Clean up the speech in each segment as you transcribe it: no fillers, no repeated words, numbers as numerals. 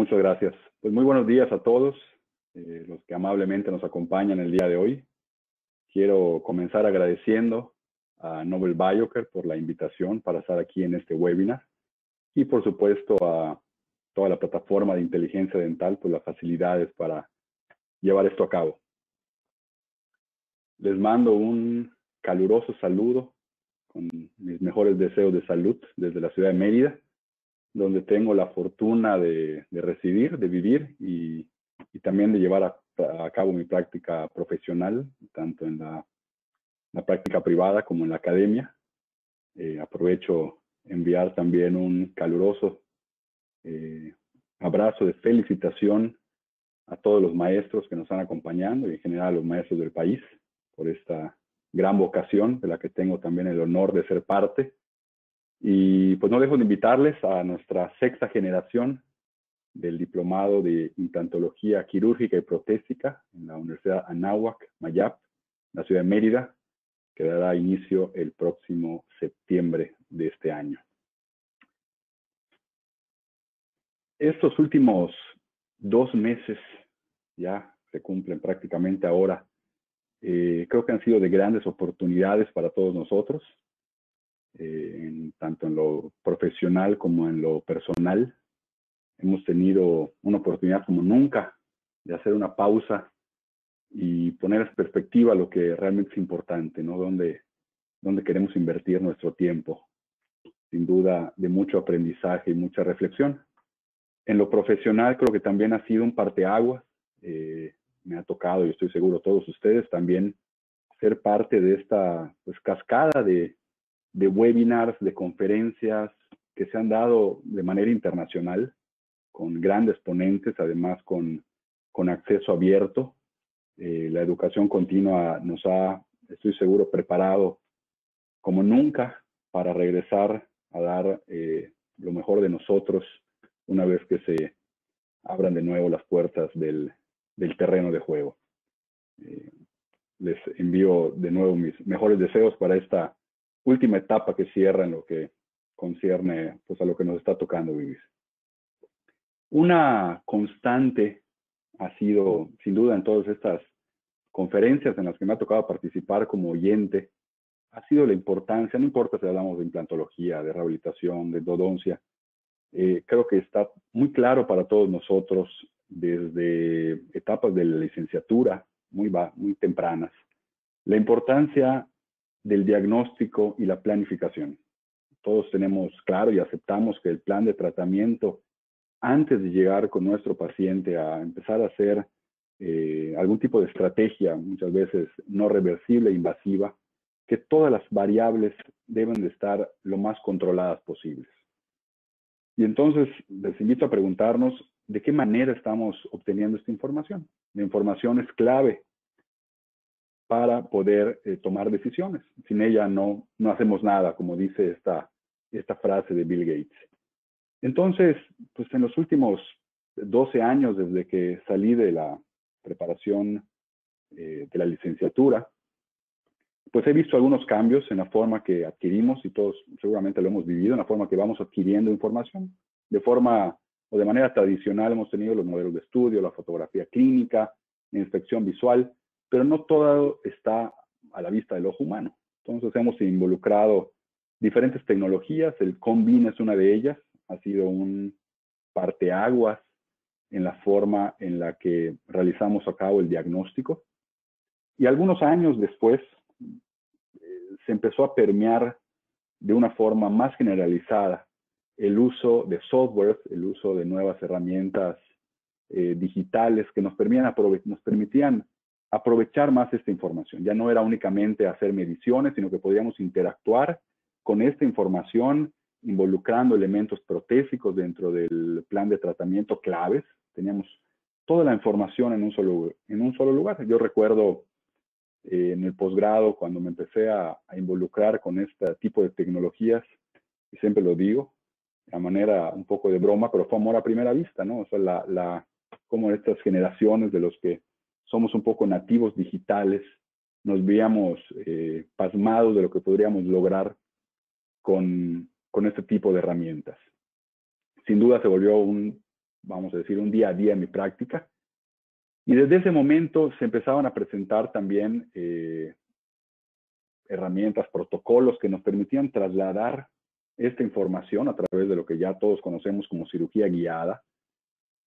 Muchas gracias. Pues muy buenos días a todos los que amablemente nos acompañan el día de hoy. Quiero comenzar agradeciendo a Nobel Biocare por la invitación para estar aquí en este webinar y por supuesto a toda la plataforma de inteligencia dental por las facilidades para llevar esto a cabo. Les mando un caluroso saludo con mis mejores deseos de salud desde la ciudad de Mérida, donde tengo la fortuna de residir, de vivir y también de llevar a cabo mi práctica profesional, tanto en la práctica privada como en la academia. Aprovecho enviar también un caluroso abrazo de felicitación a todos los maestros que nos están acompañando y en general a los maestros del país por esta gran vocación de la que tengo también el honor de ser parte. Y pues no dejo de invitarles a nuestra sexta generación del Diplomado de Implantología Quirúrgica y Protésica en la Universidad Anáhuac, Mayap, la ciudad de Mérida, que dará inicio el próximo septiembre de este año. Estos últimos 2 meses, ya se cumplen prácticamente ahora, creo que han sido de grandes oportunidades para todos nosotros, tanto en lo profesional como en lo personal. Hemos tenido una oportunidad como nunca de hacer una pausa y poner en perspectiva lo que realmente es importante, ¿no? Dónde queremos invertir nuestro tiempo. Sin duda, de mucho aprendizaje y mucha reflexión. En lo profesional creo que también ha sido un parteaguas. Me ha tocado, y estoy seguro todos ustedes también, ser parte de esta cascada de webinars, de conferencias que se han dado de manera internacional, con grandes ponentes, además con acceso abierto. La educación continua nos ha, estoy seguro, preparado como nunca para regresar a dar lo mejor de nosotros una vez que se abran de nuevo las puertas del terreno de juego. Les envío de nuevo mis mejores deseos para esta última etapa que cierra en lo que concierne pues, a lo que nos está tocando vivir. Una constante ha sido, sin duda, en todas estas conferencias en las que me ha tocado participar como oyente, ha sido la importancia, no importa si hablamos de implantología, de rehabilitación, de endodoncia, creo que está muy claro para todos nosotros desde etapas de la licenciatura muy tempranas, la importancia del diagnóstico y la planificación. Todos tenemos claro y aceptamos que el plan de tratamiento, antes de llegar con nuestro paciente a empezar a hacer algún tipo de estrategia, muchas veces no reversible, invasiva, que todas las variables deben de estar lo más controladas posibles. Y entonces les invito a preguntarnos de qué manera estamos obteniendo esta información. La información es clave para poder tomar decisiones. Sin ella no hacemos nada, como dice esta frase de Bill Gates. Entonces, pues en los últimos 12 años, desde que salí de la preparación de la licenciatura, pues he visto algunos cambios en la forma que adquirimos, y todos seguramente lo hemos vivido, en la forma que vamos adquiriendo información. De forma o de manera tradicional hemos tenido los modelos de estudio, la fotografía clínica, la inspección visual, pero no todo está a la vista del ojo humano. Entonces hemos involucrado diferentes tecnologías, el Combin es una de ellas, ha sido un parteaguas en la forma en la que realizamos a cabo el diagnóstico. Y algunos años después se empezó a permear de una forma más generalizada el uso de software, el uso de nuevas herramientas digitales que nos permitían aprovechar más esta información. Ya no era únicamente hacer mediciones, sino que podíamos interactuar con esta información involucrando elementos protésicos dentro del plan de tratamiento claves. Teníamos toda la información en un solo lugar. Yo recuerdo en el posgrado, cuando me empecé a involucrar con este tipo de tecnologías, y siempre lo digo, de manera un poco de broma, pero fue amor a primera vista, ¿no? O sea, como estas generaciones de los que somos un poco nativos digitales, nos veíamos pasmados de lo que podríamos lograr con este tipo de herramientas. Sin duda se volvió un vamos a decir, un día a día en mi práctica. Y desde ese momento se empezaban a presentar también herramientas, protocolos que nos permitían trasladar esta información a través de lo que ya todos conocemos como cirugía guiada,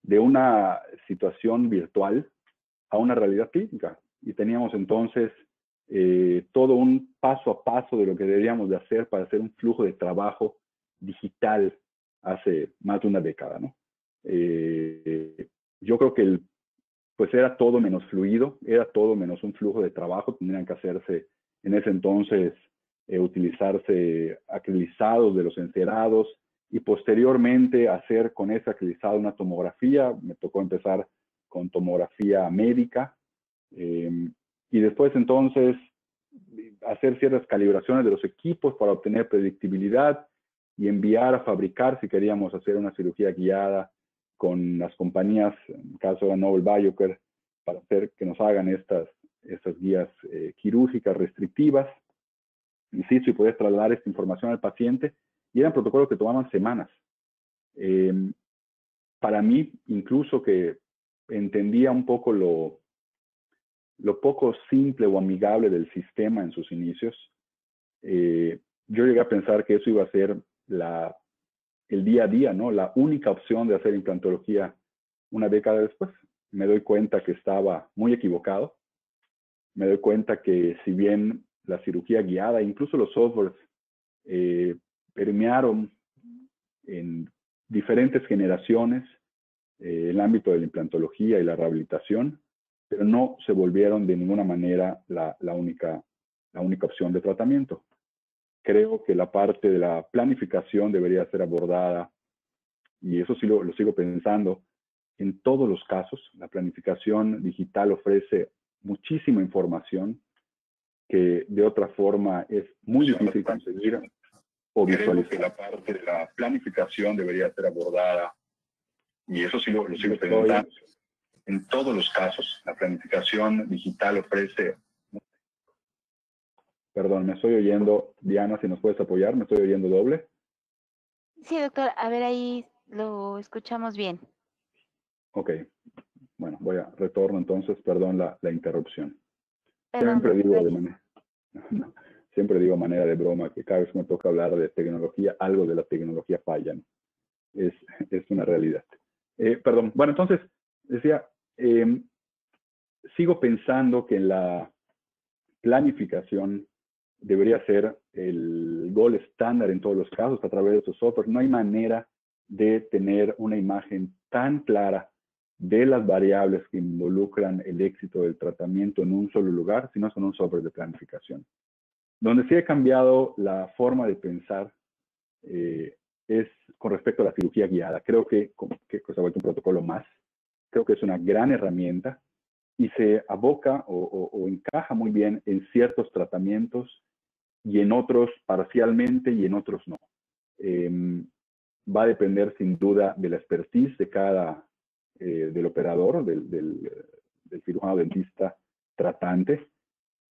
de una situación virtual a una realidad clínica. Y teníamos entonces todo un paso a paso de lo que deberíamos de hacer para hacer un flujo de trabajo digital hace más de una década, ¿no? Yo creo que pues era todo menos fluido, era todo menos un flujo de trabajo. Tendrían que hacerse en ese entonces, utilizarse acrilizados de los encerados y posteriormente hacer con ese acrilizado una tomografía. Me tocó empezar con tomografía médica y después entonces hacer ciertas calibraciones de los equipos para obtener predictibilidad y enviar a fabricar si queríamos hacer una cirugía guiada con las compañías, en el caso de Nobel Biocare, para hacer que nos hagan estas guías quirúrgicas restrictivas, insisto, y poder trasladar esta información al paciente. Y eran protocolos que tomaban semanas. Para mí, incluso que entendía un poco lo poco simple o amigable del sistema en sus inicios, yo llegué a pensar que eso iba a ser el día a día, ¿no? La única opción de hacer implantología una década después. Me doy cuenta que estaba muy equivocado. Me doy cuenta que si bien la cirugía guiada, incluso los softwares, permearon en diferentes generaciones el ámbito de la implantología y la rehabilitación, pero no se volvieron de ninguna manera la única opción de tratamiento. Creo que la parte de la planificación debería ser abordada, y eso sí lo sigo pensando, en todos los casos. La planificación digital ofrece muchísima información que de otra forma es muy difícil conseguir o visualizar. Creo que la parte de la planificación debería ser abordada, y eso sí lo sigo pensando. En todos los casos, la planificación digital ofrece... Perdón, me estoy oyendo. Diana, si nos puedes apoyar, me estoy oyendo doble. Sí, doctor, a ver, ahí lo escuchamos bien. Ok, bueno, retorno entonces, perdón la interrupción. Perdón, Siempre doctor. digo de manera, no, siempre digo a manera de broma que cada vez que me toca hablar de tecnología, algo de la tecnología falla, ¿no? Es una realidad. Perdón, bueno, entonces, decía, sigo pensando que la planificación debería ser el gol estándar en todos los casos a través de estos softwares. No hay manera de tener una imagen tan clara de las variables que involucran el éxito del tratamiento en un solo lugar, si no son un software de planificación. Donde sí ha cambiado la forma de pensar es con respecto a la cirugía guiada. Creo que se ha vuelto un protocolo más. Creo que es una gran herramienta y se aboca o encaja muy bien en ciertos tratamientos y en otros parcialmente y en otros no. Va a depender sin duda de la expertise de del operador, del cirujano dentista tratante,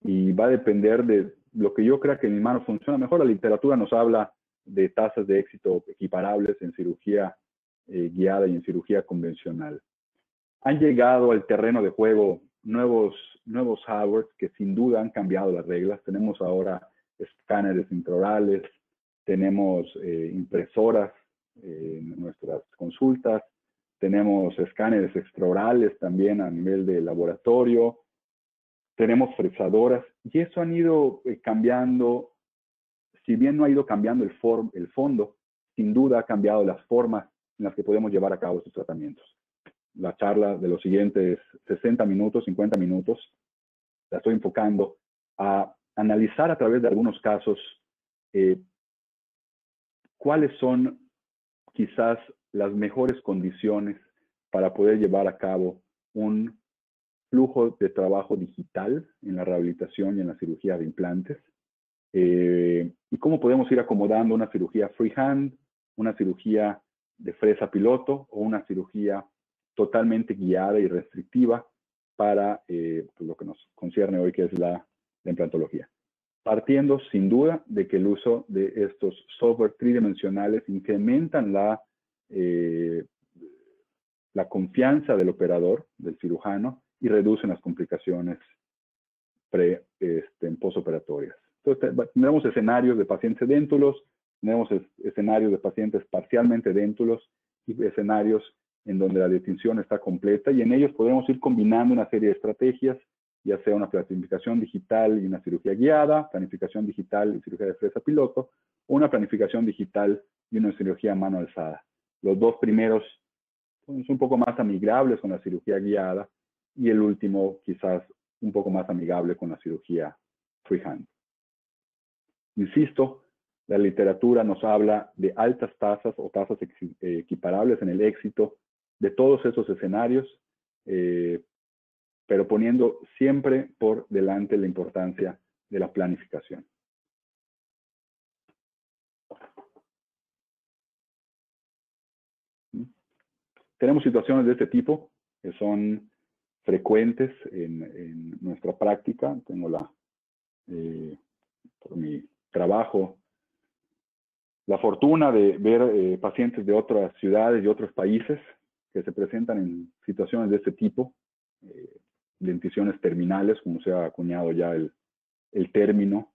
y va a depender de lo que yo crea que en mi mano funciona mejor. La literatura nos habla de tasas de éxito equiparables en cirugía guiada y en cirugía convencional. Han llegado al terreno de juego nuevos hardware que sin duda han cambiado las reglas. Tenemos ahora escáneres intraorales, tenemos impresoras en nuestras consultas, tenemos escáneres extraorales también a nivel de laboratorio, tenemos fresadoras, y eso han ido cambiando. Si bien no ha ido cambiando el fondo, sin duda ha cambiado las formas en las que podemos llevar a cabo estos tratamientos. La charla de los siguientes 60 minutos, 50 minutos, la estoy enfocando a analizar a través de algunos casos cuáles son quizás las mejores condiciones para poder llevar a cabo un flujo de trabajo digital en la rehabilitación y en la cirugía de implantes, y cómo podemos ir acomodando una cirugía freehand, una cirugía de fresa piloto o una cirugía totalmente guiada y restrictiva para lo que nos concierne hoy, que es la implantología. Partiendo sin duda de que el uso de estos software tridimensionales incrementan la confianza del operador, del cirujano, y reducen las complicaciones posoperatorias. Entonces, tendremos escenarios de pacientes edéntulos, tenemos escenarios de pacientes parcialmente edéntulos y escenarios en donde la detinción está completa, y en ellos podremos ir combinando una serie de estrategias, ya sea una planificación digital y una cirugía guiada, planificación digital y cirugía de fresa piloto, o una planificación digital y una cirugía a mano alzada. Los dos primeros son un poco más amigables con la cirugía guiada, y el último quizás un poco más amigable con la cirugía freehand. Insisto, la literatura nos habla de altas tasas o tasas equiparables en el éxito de todos esos escenarios, pero poniendo siempre por delante la importancia de la planificación. Tenemos situaciones de este tipo que son frecuentes en nuestra práctica. Tengo por mi trabajo, la fortuna de ver pacientes de otras ciudades y otros países que se presentan en situaciones de este tipo, denticiones terminales, como se ha acuñado ya el término,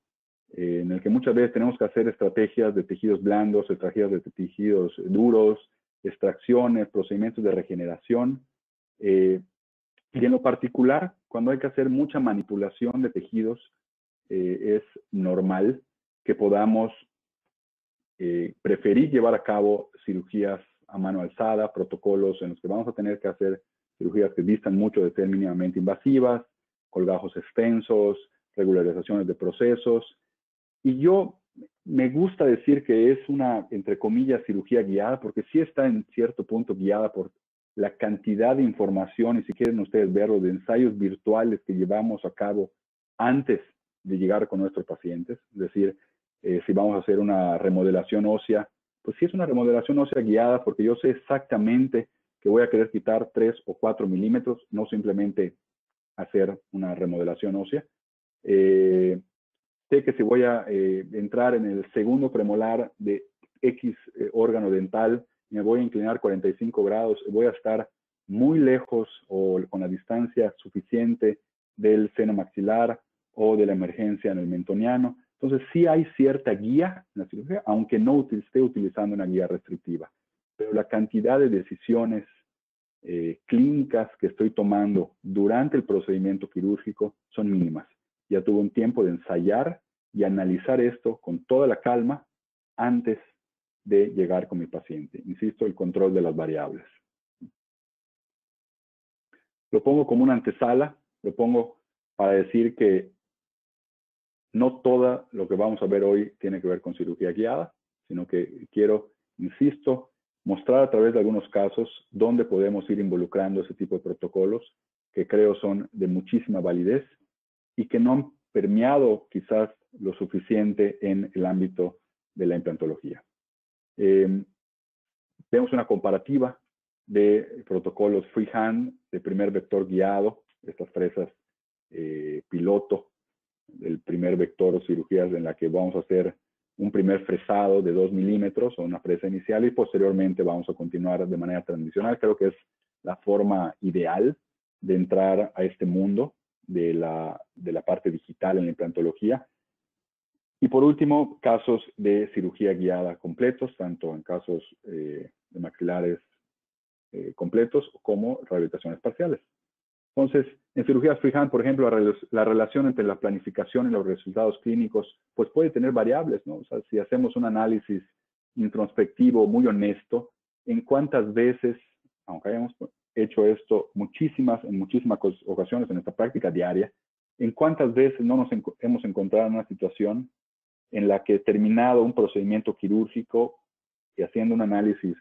en el que muchas veces tenemos que hacer estrategias de tejidos blandos, estrategias de tejidos duros, extracciones, procedimientos de regeneración, y en lo particular, cuando hay que hacer mucha manipulación de tejidos, es normal que podamos preferir llevar a cabo cirugías a mano alzada, protocolos en los que vamos a tener que hacer cirugías que distan mucho de ser mínimamente invasivas, colgajos extensos, regularizaciones de procesos. Y yo me gusta decir que es una, entre comillas, cirugía guiada, porque sí está en cierto punto guiada por la cantidad de información, y si quieren ustedes verlo, de ensayos virtuales que llevamos a cabo antes de llegar con nuestros pacientes. Es decir, si vamos a hacer una remodelación ósea, pues sí es una remodelación ósea guiada, porque yo sé exactamente que voy a querer quitar 3 o 4 milímetros, no simplemente hacer una remodelación ósea. Sé que si voy a entrar en el segundo premolar de X órgano dental, me voy a inclinar 45 grados, voy a estar muy lejos o con la distancia suficiente del seno maxilar o de la emergencia en el mentoniano. Entonces, sí hay cierta guía en la cirugía, aunque no esté utilizando una guía restrictiva. Pero la cantidad de decisiones clínicas que estoy tomando durante el procedimiento quirúrgico son mínimas. Ya tuve un tiempo de ensayar y analizar esto con toda la calma antes de llegar con mi paciente. Insisto, el control de las variables. Lo pongo como una antesala, lo pongo para decir que no todo lo que vamos a ver hoy tiene que ver con cirugía guiada, sino que quiero, insisto, mostrar a través de algunos casos dónde podemos ir involucrando ese tipo de protocolos que creo son de muchísima validez y que no han permeado quizás lo suficiente en el ámbito de la implantología. Vemos una comparativa de protocolos freehand, de primer vector guiado, estas fresas piloto, el primer vector o cirugías en la que vamos a hacer un primer fresado de 2 milímetros o una fresa inicial, y posteriormente vamos a continuar de manera tradicional. Creo que es la forma ideal de entrar a este mundo de la parte digital en la implantología. Y por último, casos de cirugía guiada completos, tanto en casos de maxilares completos como rehabilitaciones parciales. Entonces, en cirugías freehand, por ejemplo, la relación entre la planificación y los resultados clínicos, pues puede tener variables, ¿no? O sea, si hacemos un análisis introspectivo muy honesto, en cuántas veces, aunque hayamos hecho esto en muchísimas ocasiones en nuestra práctica diaria, en cuántas veces no nos hemos encontrado en una situación en la que, terminado un procedimiento quirúrgico y haciendo un análisis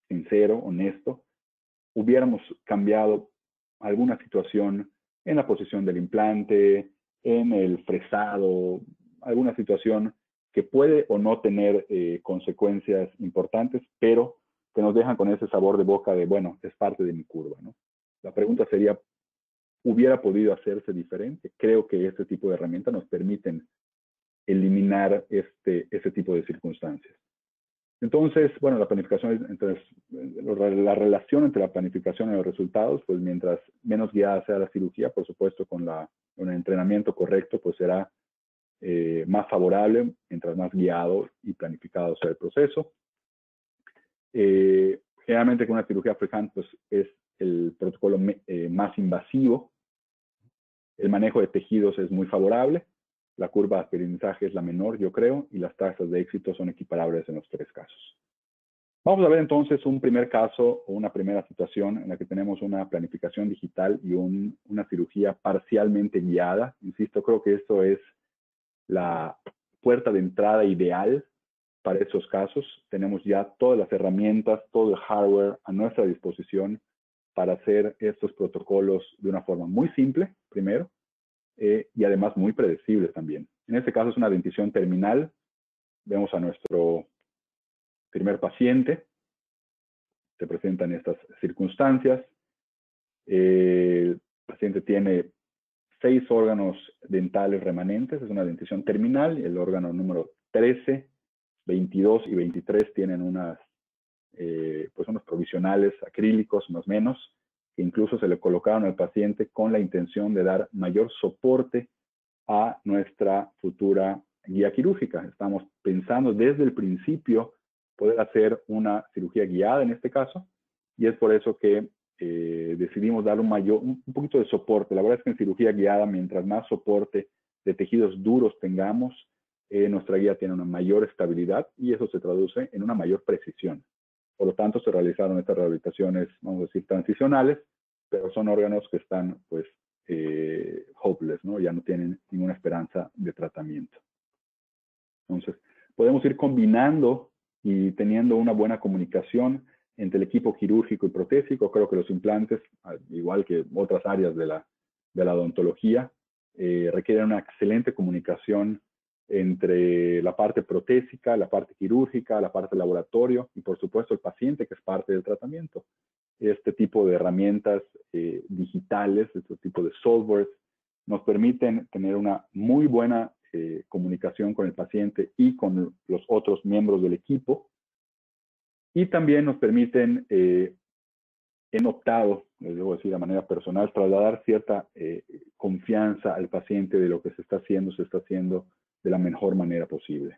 sincero, honesto, hubiéramos cambiado alguna situación en la posición del implante, en el fresado, alguna situación que puede o no tener consecuencias importantes, pero que nos dejan con ese sabor de boca de, bueno, es parte de mi curva, ¿no? La pregunta sería, ¿hubiera podido hacerse diferente? Creo que este tipo de herramientas nos permiten eliminar ese tipo de circunstancias. Entonces, bueno, la planificación, entonces, la relación entre la planificación y los resultados, pues mientras menos guiada sea la cirugía, por supuesto, con el entrenamiento correcto, pues será más favorable, mientras más guiado y planificado sea el proceso. Generalmente con una cirugía freehand, pues es el protocolo más invasivo. El manejo de tejidos es muy favorable. La curva de aprendizaje es la menor, yo creo, y las tasas de éxito son equiparables en los tres casos. Vamos a ver entonces un primer caso o una primera situación en la que tenemos una planificación digital y una cirugía parcialmente guiada. Insisto, creo que esto es la puerta de entrada ideal para esos casos. Tenemos ya todas las herramientas, todo el hardware a nuestra disposición para hacer estos protocolos de una forma muy simple, primero, y además muy predecibles también. En este caso es una dentición terminal. Vemos a nuestro primer paciente. Se presentan estas circunstancias. El paciente tiene 6 órganos dentales remanentes. Es una dentición terminal. El órgano número 13, 22 y 23 tienen pues unos provisionales acrílicos, más o menos, que incluso se le colocaron al paciente con la intención de dar mayor soporte a nuestra futura guía quirúrgica. Estamos pensando desde el principio poder hacer una cirugía guiada en este caso, y es por eso que decidimos dar un poquito de soporte. La verdad es que en cirugía guiada, mientras más soporte de tejidos duros tengamos, nuestra guía tiene una mayor estabilidad y eso se traduce en una mayor precisión. Por lo tanto, se realizaron estas rehabilitaciones, vamos a decir, transicionales, pero son órganos que están, pues, hopeless, ¿no? Ya no tienen ninguna esperanza de tratamiento. Entonces, podemos ir combinando y teniendo una buena comunicación entre el equipo quirúrgico y protésico. Creo que los implantes, igual que otras áreas de la odontología, requieren una excelente comunicación entre la parte protésica, la parte quirúrgica, la parte laboratorio y, por supuesto, el paciente, que es parte del tratamiento. Este tipo de herramientas digitales, este tipo de softwares, nos permiten tener una muy buena comunicación con el paciente y con los otros miembros del equipo. Y también nos permiten, he optado, les debo decir de manera personal, trasladar cierta confianza al paciente de lo que se está haciendo de la mejor manera posible.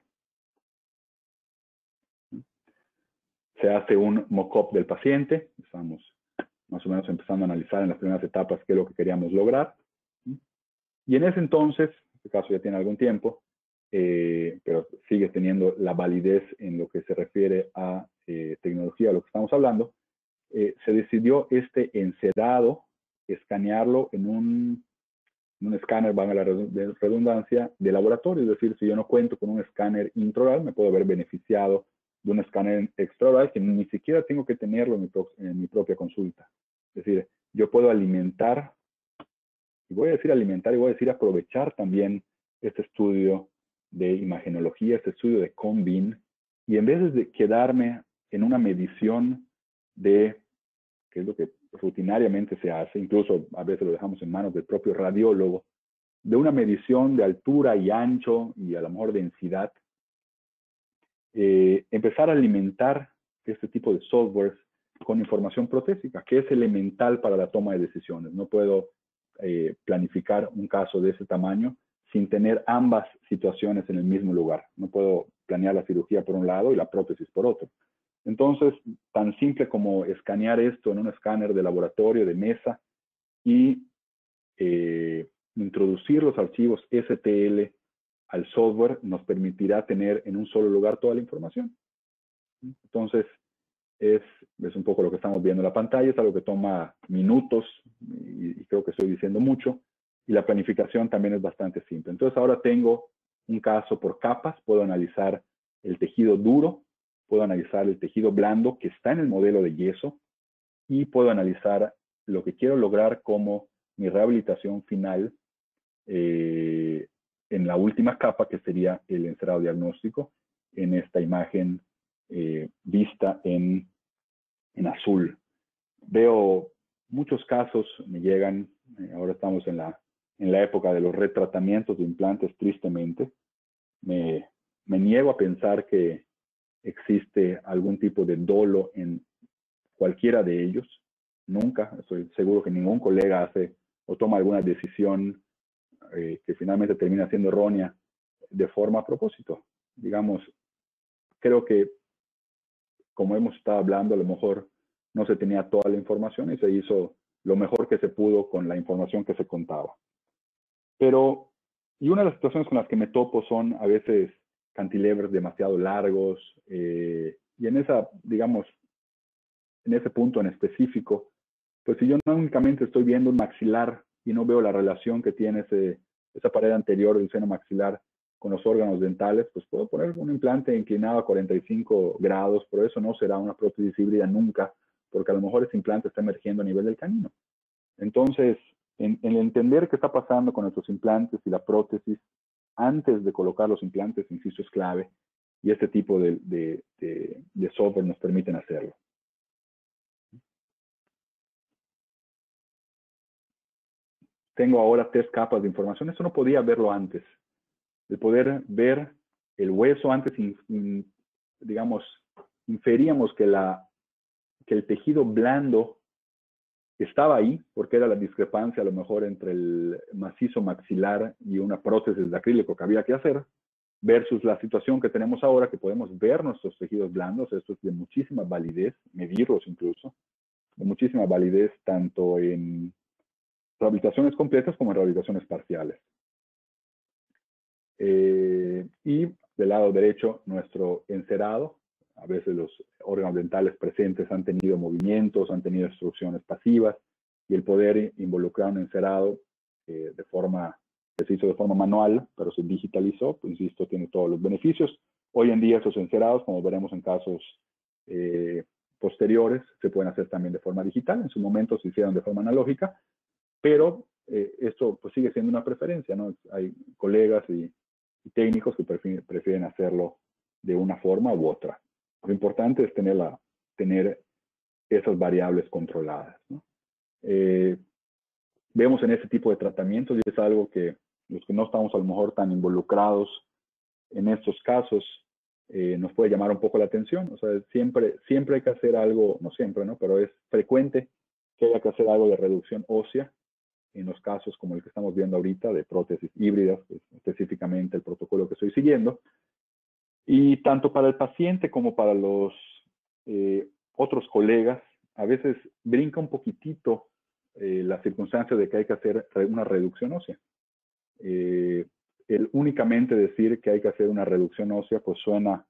Se hace un mock-up del paciente. Estamos más o menos empezando a analizar en las primeras etapas qué es lo que queríamos lograr. Y en ese entonces, en este caso ya tiene algún tiempo, pero sigue teniendo la validez en lo que se refiere a tecnología, a lo que estamos hablando, se decidió este encedado, escanearlo en un escáner, valga la redundancia, de laboratorio. Es decir, si yo no cuento con un escáner intraoral, me puedo haber beneficiado de un escáner extraoral que ni siquiera tengo que tenerlo en mi propia consulta. Es decir, yo puedo alimentar, y voy a decir alimentar y voy a decir aprovechar también este estudio de imagenología, este estudio de Combin, y en vez de quedarme en una medición de, que es lo que rutinariamente se hace, incluso a veces lo dejamos en manos del propio radiólogo, de una medición de altura y ancho y a lo mejor densidad, empezar a alimentar este tipo de softwares con información protésica, que es elemental para la toma de decisiones. No puedo planificar un caso de ese tamaño sin tener ambas situaciones en el mismo lugar. No puedo planear la cirugía por un lado y la prótesis por otro. Entonces, tan simple como escanear esto en un escáner de laboratorio, de mesa, y introducir los archivos STL al software nos permitirá tener en un solo lugar toda la información. Entonces, es un poco lo que estamos viendo en la pantalla, es algo que toma minutos y creo que estoy diciendo mucho, y la planificación también es bastante simple. Entonces, ahora tengo un caso por capas, puedo analizar el tejido duro, puedo analizar el tejido blando que está en el modelo de yeso y puedo analizar lo que quiero lograr como mi rehabilitación final en la última capa, que sería el encerado diagnóstico, en esta imagen vista en azul. Veo muchos casos, me llegan, ahora estamos en la época de los retratamientos de implantes, tristemente. Me niego a pensar que existe algún tipo de dolo en cualquiera de ellos. Nunca, estoy seguro que ningún colega hace o toma alguna decisión que finalmente termina siendo errónea de forma a propósito. Digamos, creo que como hemos estado hablando, a lo mejor no se tenía toda la información y se hizo lo mejor que se pudo con la información que se contaba. Pero, y una de las situaciones con las que me topo son a veces cantilevers demasiado largos, y en esa, digamos, en ese punto en específico, pues si yo no únicamente estoy viendo un maxilar y no veo la relación que tiene esa pared anterior del seno maxilar con los órganos dentales, pues puedo poner un implante inclinado a 45 grados, pero eso no será una prótesis híbrida nunca, porque a lo mejor ese implante está emergiendo a nivel del canino. Entonces, en entender qué está pasando con nuestros implantes y la prótesis antes de colocar los implantes, insisto, es clave, y este tipo de software nos permiten hacerlo. Tengo ahora 3 capas de información. Eso no podía verlo antes. De poder ver el hueso antes, digamos, inferíamos que el tejido blando estaba ahí, porque era la discrepancia a lo mejor entre el macizo maxilar y una prótesis de acrílico que había que hacer, versus la situación que tenemos ahora, que podemos ver nuestros tejidos blandos. Esto es de muchísima validez, medirlos incluso, de muchísima validez tanto en rehabilitaciones completas como en rehabilitaciones parciales. Y del lado derecho, nuestro encerado. A veces los órganos dentales presentes han tenido movimientos, han tenido obstrucciones pasivas, y el poder involucrar un encerado que se hizo de forma manual, pero se digitalizó, pues insisto, tiene todos los beneficios. Hoy en día esos encerados, como veremos en casos posteriores, se pueden hacer también de forma digital. En su momento se hicieron de forma analógica, pero esto pues sigue siendo una preferencia, ¿no? Hay colegas y técnicos que prefieren hacerlo de una forma u otra. Lo importante es tener esas variables controladas, ¿no? Vemos en este tipo de tratamientos, y es algo que los que no estamos a lo mejor tan involucrados en estos casos, nos puede llamar un poco la atención. O sea, siempre hay que hacer algo, no siempre, ¿no? Pero es frecuente que haya que hacer algo de reducción ósea en los casos como el que estamos viendo ahorita de prótesis híbridas, pues, específicamente el protocolo que estoy siguiendo. Y tanto para el paciente como para los otros colegas, a veces brinca un poquitito la circunstancia de que hay que hacer una reducción ósea. El únicamente decir que hay que hacer una reducción ósea, pues suena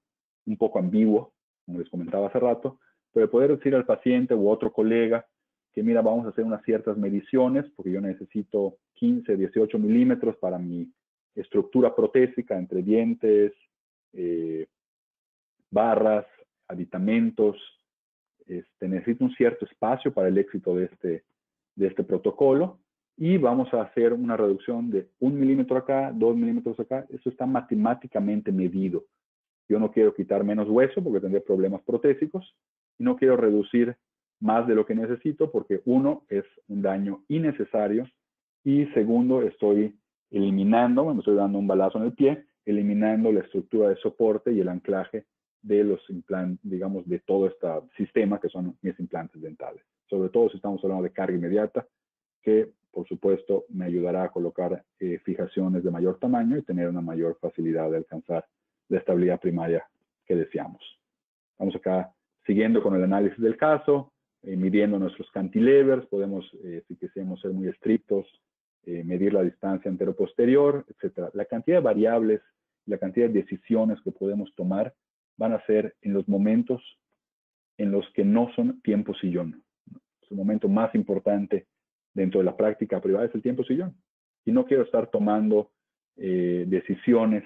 un poco ambiguo, como les comentaba hace rato, pero poder decir al paciente u otro colega que mira, vamos a hacer unas ciertas mediciones, porque yo necesito 15, 18 milímetros para mi estructura protésica entre dientes, barras, aditamentos. Necesito un cierto espacio para el éxito de este protocolo, y vamos a hacer una reducción de 1 milímetro acá, 2 milímetros acá. Eso está matemáticamente medido. Yo no quiero quitar menos hueso porque tendría problemas protésicos, y no quiero reducir más de lo que necesito porque, uno, es un daño innecesario, y segundo, estoy eliminando, me estoy dando un balazo en el pie, eliminando la estructura de soporte y el anclaje de los implantes, digamos, de todo este sistema que son mis implantes dentales. Sobre todo si estamos hablando de carga inmediata, que por supuesto me ayudará a colocar fijaciones de mayor tamaño y tener una mayor facilidad de alcanzar la estabilidad primaria que deseamos. Vamos acá siguiendo con el análisis del caso, midiendo nuestros cantilevers. Podemos, si quisiéramos ser muy estrictos, medir la distancia antero-posterior, etc. La cantidad de variables, la cantidad de decisiones que podemos tomar van a ser en los momentos en los que no son tiempo sillón. El momento más importante dentro de la práctica privada es el tiempo sillón. Y no quiero estar tomando decisiones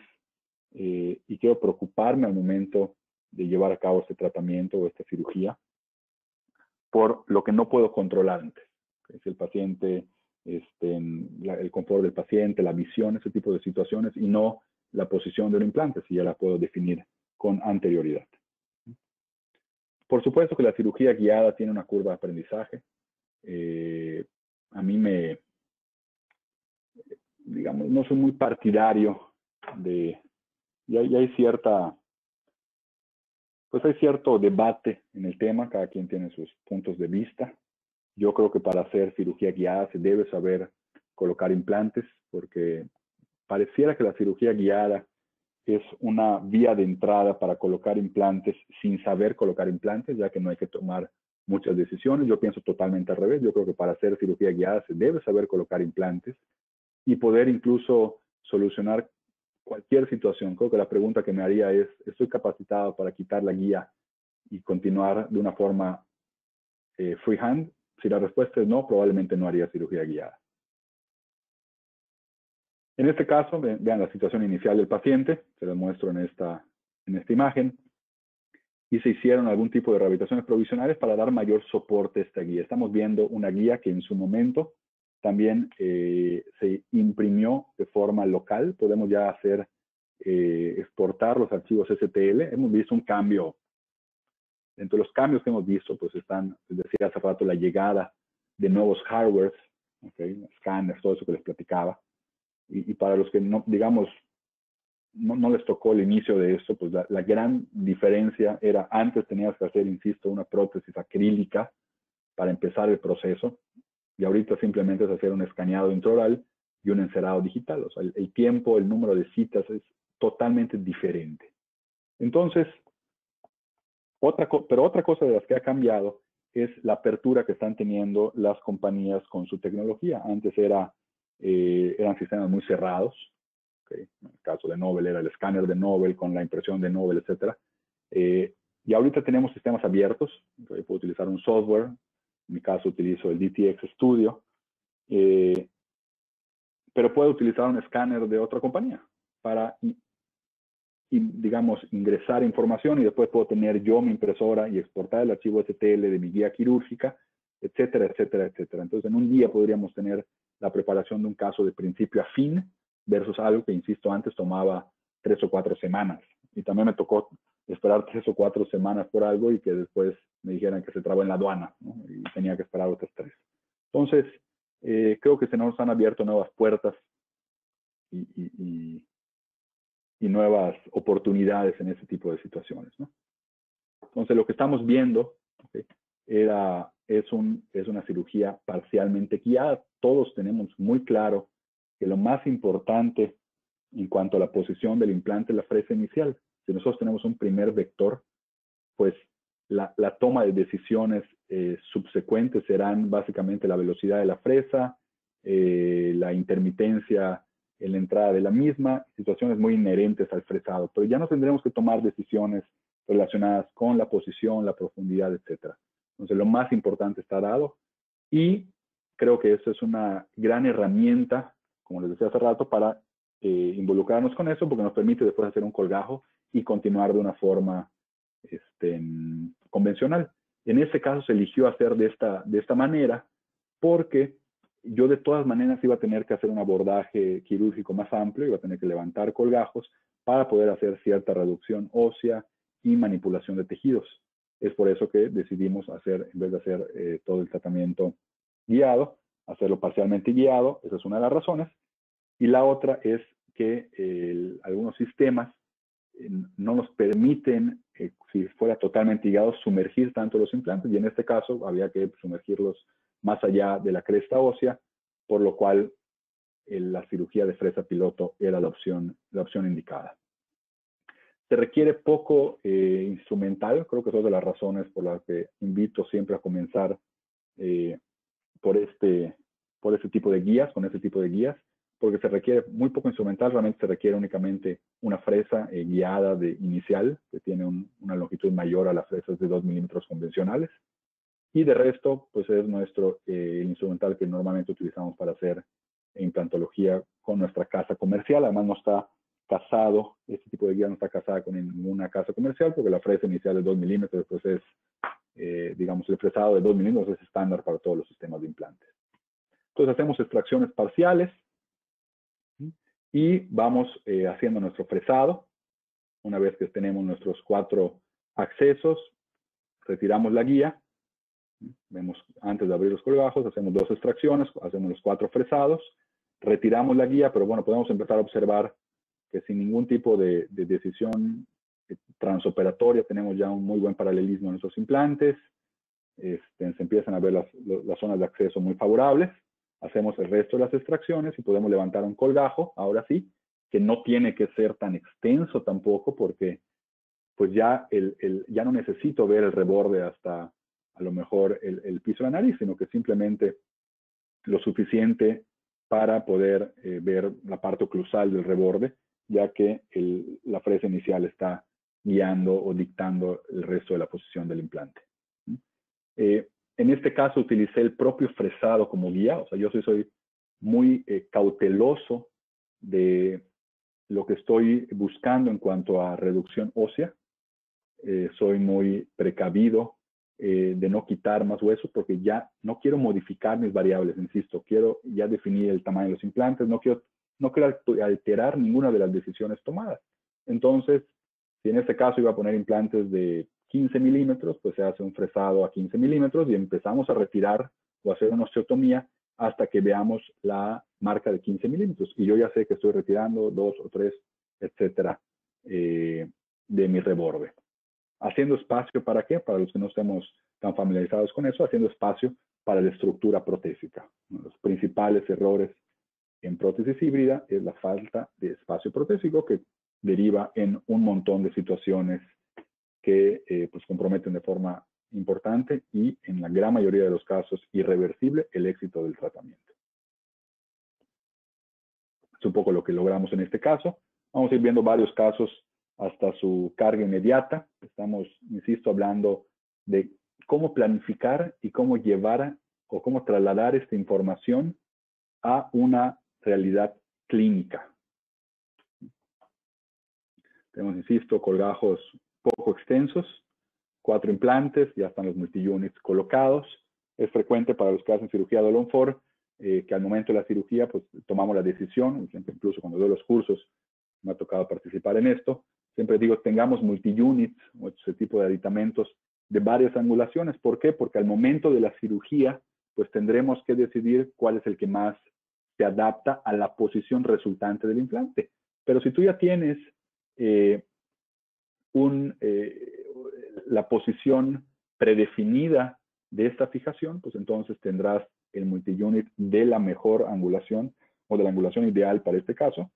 y quiero preocuparme al momento de llevar a cabo este tratamiento o esta cirugía por lo que no puedo controlar antes. Es el paciente, el confort del paciente, la visión, ese tipo de situaciones, y no la posición de un implante, si ya la puedo definir con anterioridad. Por supuesto que la cirugía guiada tiene una curva de aprendizaje. A mí digamos, no soy muy partidario y hay cierta Pues hay cierto debate en el tema, cada quien tiene sus puntos de vista. Yo creo que para hacer cirugía guiada se debe saber colocar implantes, porque pareciera que la cirugía guiada es una vía de entrada para colocar implantes sin saber colocar implantes, ya que no hay que tomar muchas decisiones. Yo pienso totalmente al revés. Yo creo que para hacer cirugía guiada se debe saber colocar implantes y poder incluso solucionar cualquier situación. Creo que la pregunta que me haría es, ¿estoy capacitado para quitar la guía y continuar de una forma freehand? Si la respuesta es no, probablemente no haría cirugía guiada. En este caso, vean la situación inicial del paciente, se lo muestro en esta imagen, y se hicieron algún tipo de rehabilitaciones provisionales para dar mayor soporte a esta guía. Estamos viendo una guía que en su momento también se imprimió de forma local. Podemos ya hacer, exportar los archivos STL. Hemos visto un cambio. Entre los cambios que hemos visto, pues están, les decía hace rato, la llegada de nuevos hardwares, ¿okay? Scanners, todo eso que les platicaba. Y para los que no, digamos, no les tocó el inicio de esto, pues la gran diferencia era, antes tenías que hacer, insisto, una prótesis acrílica para empezar el proceso, y ahorita simplemente es hacer un escaneado intraoral y un encerado digital. O sea, el tiempo, el número de citas es totalmente diferente. Entonces, pero otra cosa de las que ha cambiado es la apertura que están teniendo las compañías con su tecnología. Antes eran sistemas muy cerrados. Okay. En el caso de Nobel era el escáner de Nobel con la impresión de Nobel, etc. Y ahorita tenemos sistemas abiertos. Okay. Puedo utilizar un software. En mi caso utilizo el DTX Studio. Pero puedo utilizar un escáner de otra compañía para, digamos, ingresar información, y después puedo tener yo mi impresora y exportar el archivo STL de mi guía quirúrgica, etcétera, etcétera, etcétera. Entonces, en un día podríamos tener la preparación de un caso de principio a fin versus algo que, insisto, antes tomaba 3 o 4 semanas. Y también me tocó esperar 3 o 4 semanas por algo y que después me dijeran que se trabó en la aduana, ¿no? Y tenía que esperar otras 3. Entonces, creo que se nos han abierto nuevas puertas y nuevas oportunidades en ese tipo de situaciones, ¿no? Entonces, lo que estamos viendo, ¿okay? es una cirugía parcialmente guiada. Todos tenemos muy claro que lo más importante en cuanto a la posición del implante es la fresa inicial. Si nosotros tenemos un primer vector, pues la toma de decisiones subsecuentes serán básicamente la velocidad de la fresa, la intermitencia en la entrada de la misma, situaciones muy inherentes al fresado. Pero ya no tendremos que tomar decisiones relacionadas con la posición, la profundidad, etc. Entonces, lo más importante está dado, y creo que eso es una gran herramienta, como les decía hace rato, para involucrarnos con eso, porque nos permite después hacer un colgajo y continuar de una forma convencional. En ese caso se eligió hacer de esta manera porque yo de todas maneras iba a tener que hacer un abordaje quirúrgico más amplio, iba a tener que levantar colgajos para poder hacer cierta reducción ósea y manipulación de tejidos. Es por eso que decidimos hacer, en vez de hacer todo el tratamiento guiado, hacerlo parcialmente guiado. Esa es una de las razones. Y la otra es que algunos sistemas no nos permiten, si fuera totalmente guiado, sumergir tanto los implantes, y en este caso había que sumergirlos más allá de la cresta ósea, por lo cual la cirugía de fresa piloto era la opción indicada. Se requiere poco instrumental. Creo que eso es de las razones por las que invito siempre a comenzar por este tipo de guías, con este tipo de guías, porque se requiere muy poco instrumental. Realmente se requiere únicamente una fresa guiada inicial, que tiene una longitud mayor a las fresas de 2 milímetros convencionales, y de resto, pues es nuestro instrumental que normalmente utilizamos para hacer implantología con nuestra casa comercial. Además, no está casado, este tipo de guía no está casada con ninguna casa comercial, porque la fresa inicial de 2 milímetros, pues es, digamos, el fresado de 2 milímetros es estándar para todos los sistemas de implantes. Entonces hacemos extracciones parciales y vamos haciendo nuestro fresado. Una vez que tenemos nuestros 4 accesos, retiramos la guía. Vemos, antes de abrir los colgajos, hacemos 2 extracciones, hacemos los 4 fresados, retiramos la guía, pero bueno, podemos empezar a observar que sin ningún tipo de decisión transoperatoria tenemos ya un muy buen paralelismo en nuestros implantes. Se empiezan a ver las zonas de acceso muy favorables. Hacemos el resto de las extracciones y podemos levantar un colgajo, ahora sí, que no tiene que ser tan extenso tampoco, porque pues ya no necesito ver el reborde hasta a lo mejor el piso de la nariz, sino que simplemente lo suficiente para poder ver la parte oclusal del reborde, ya que la fresa inicial está guiando o dictando el resto de la posición del implante. En este caso utilicé el propio fresado como guía, o sea, yo soy muy cauteloso de lo que estoy buscando en cuanto a reducción ósea. Soy muy precavido de no quitar más hueso porque ya no quiero modificar mis variables, insisto, quiero ya definir el tamaño de los implantes, no quiero alterar ninguna de las decisiones tomadas. Entonces, si en este caso iba a poner implantes de 15 milímetros, pues se hace un fresado a 15 milímetros y empezamos a retirar o hacer una osteotomía hasta que veamos la marca de 15 milímetros. Y yo ya sé que estoy retirando 2 o 3, etcétera, de mi reborde. Haciendo espacio, ¿para qué? Para los que no estemos tan familiarizados con eso, haciendo espacio para la estructura protésica. Los principales errores en prótesis híbrida es la falta de espacio protésico, que deriva en un montón de situaciones que pues comprometen de forma importante y en la gran mayoría de los casos irreversible el éxito del tratamiento. Es un poco lo que logramos en este caso. Vamos a ir viendo varios casos hasta su carga inmediata. Estamos, insisto, hablando de cómo planificar y cómo llevar o cómo trasladar esta información a una realidad clínica. Tenemos, insisto, colgajos poco extensos, 4 implantes, ya están los multi-units colocados. Es frecuente para los que hacen cirugía de Olonfor que al momento de la cirugía pues tomamos la decisión, incluso cuando doy los cursos me ha tocado participar en esto, siempre digo tengamos multi-units o ese tipo de aditamentos de varias angulaciones. ¿Por qué? Porque al momento de la cirugía pues tendremos que decidir cuál es el que más se adapta a la posición resultante del implante. Pero si tú ya tienes la posición predefinida de esta fijación, pues entonces tendrás el multi-unit de la mejor angulación o de la angulación ideal para este caso.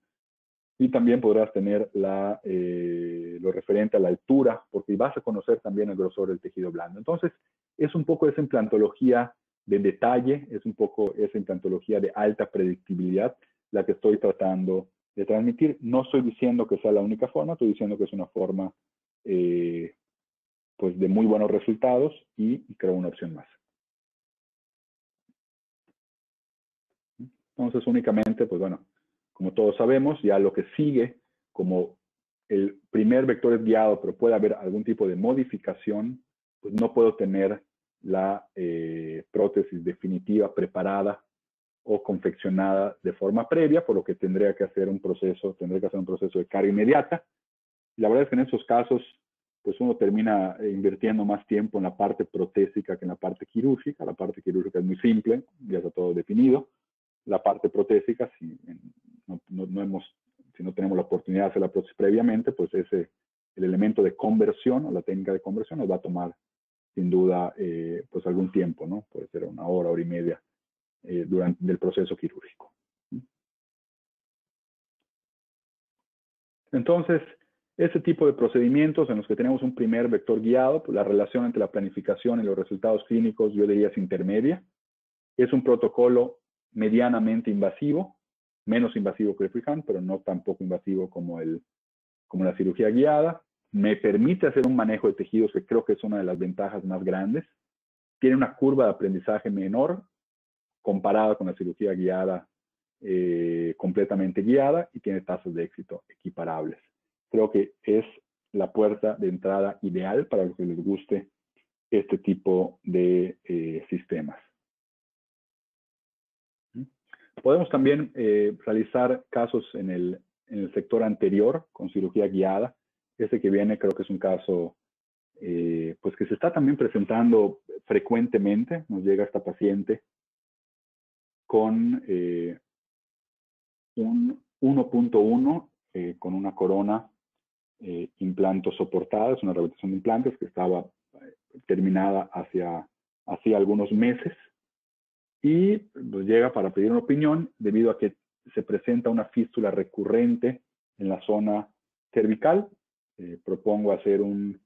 Y también podrás tener lo referente a la altura, porque vas a conocer también el grosor del tejido blando. Entonces, es un poco esa implantología de detalle, es un poco esa implantología de alta predictibilidad la que estoy tratando de transmitir. No estoy diciendo que sea la única forma, estoy diciendo que es una forma pues de muy buenos resultados y creo una opción más. Entonces, únicamente, pues bueno, como todos sabemos, ya lo que sigue, como el primer vector es guiado, pero puede haber algún tipo de modificación, pues no puedo tener la prótesis definitiva preparada o confeccionada de forma previa, por lo que tendría que hacer un proceso de carga inmediata. Y la verdad es que en esos casos, pues uno termina invirtiendo más tiempo en la parte protésica que en la parte quirúrgica. La parte quirúrgica es muy simple, ya está todo definido. La parte protésica, si no tenemos la oportunidad de hacer la prótesis previamente, pues el elemento de conversión o la técnica de conversión nos va a tomar sin duda pues algún tiempo, ¿no? Puede ser 1 hora, 1 hora y media durante el proceso quirúrgico. Entonces, ese tipo de procedimientos en los que tenemos un primer vector guiado, pues la relación entre la planificación y los resultados clínicos, yo diría, es intermedia. Es un protocolo medianamente invasivo, menos invasivo que el freehand, pero no tan poco invasivo como la cirugía guiada. Me permite hacer un manejo de tejidos que creo que es una de las ventajas más grandes. Tiene una curva de aprendizaje menor comparada con la cirugía guiada completamente guiada y tiene tasas de éxito equiparables. Creo que es la puerta de entrada ideal para los que les guste este tipo de sistemas. Podemos también realizar casos en el sector anterior con cirugía guiada. Este que viene creo que es un caso pues que se está también presentando frecuentemente. Nos llega esta paciente con un 1.1 con una corona implantos soportados, una rehabilitación de implantes que estaba terminada hacía algunos meses, y pues llega para pedir una opinión debido a que se presenta una fístula recurrente en la zona cervical. Propongo hacer un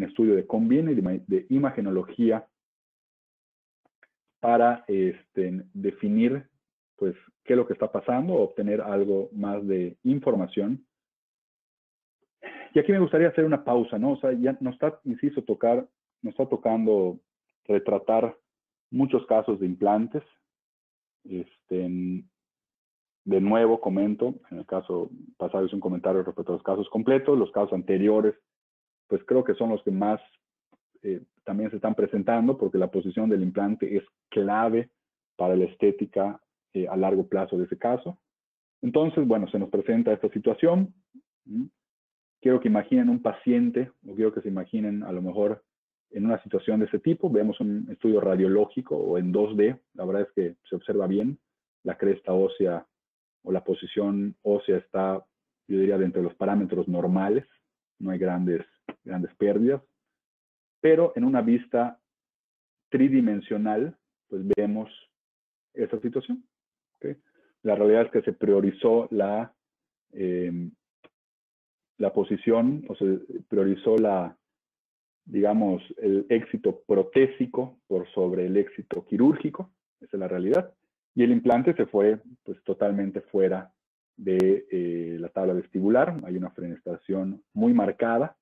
estudio de Combine y de imagenología para definir pues qué es lo que está pasando, obtener algo más de información. Y aquí me gustaría hacer una pausa, ¿no? O sea, ya nos está, insisto, nos está tocando retratar muchos casos de implantes. De nuevo, comento, en el caso pasado hice un comentario respecto a los casos completos. Los casos anteriores, pues creo que son los que más también se están presentando, porque la posición del implante es clave para la estética a largo plazo de ese caso. Entonces, bueno, se nos presenta esta situación. Quiero que imaginen un paciente, o quiero que se imaginen a lo mejor en una situación de ese tipo. Vemos un estudio radiológico o en 2D. La verdad es que se observa bien. La cresta ósea o la posición ósea está, yo diría, dentro de los parámetros normales. No hay grandes pérdidas. Pero en una vista tridimensional, pues vemos esa situación. ¿Okay? La realidad es que se priorizó la posición, o se priorizó digamos, el éxito protésico por sobre el éxito quirúrgico. Esa es la realidad. Y el implante se fue pues totalmente fuera de la tabla vestibular. Hay una fenestración muy marcada.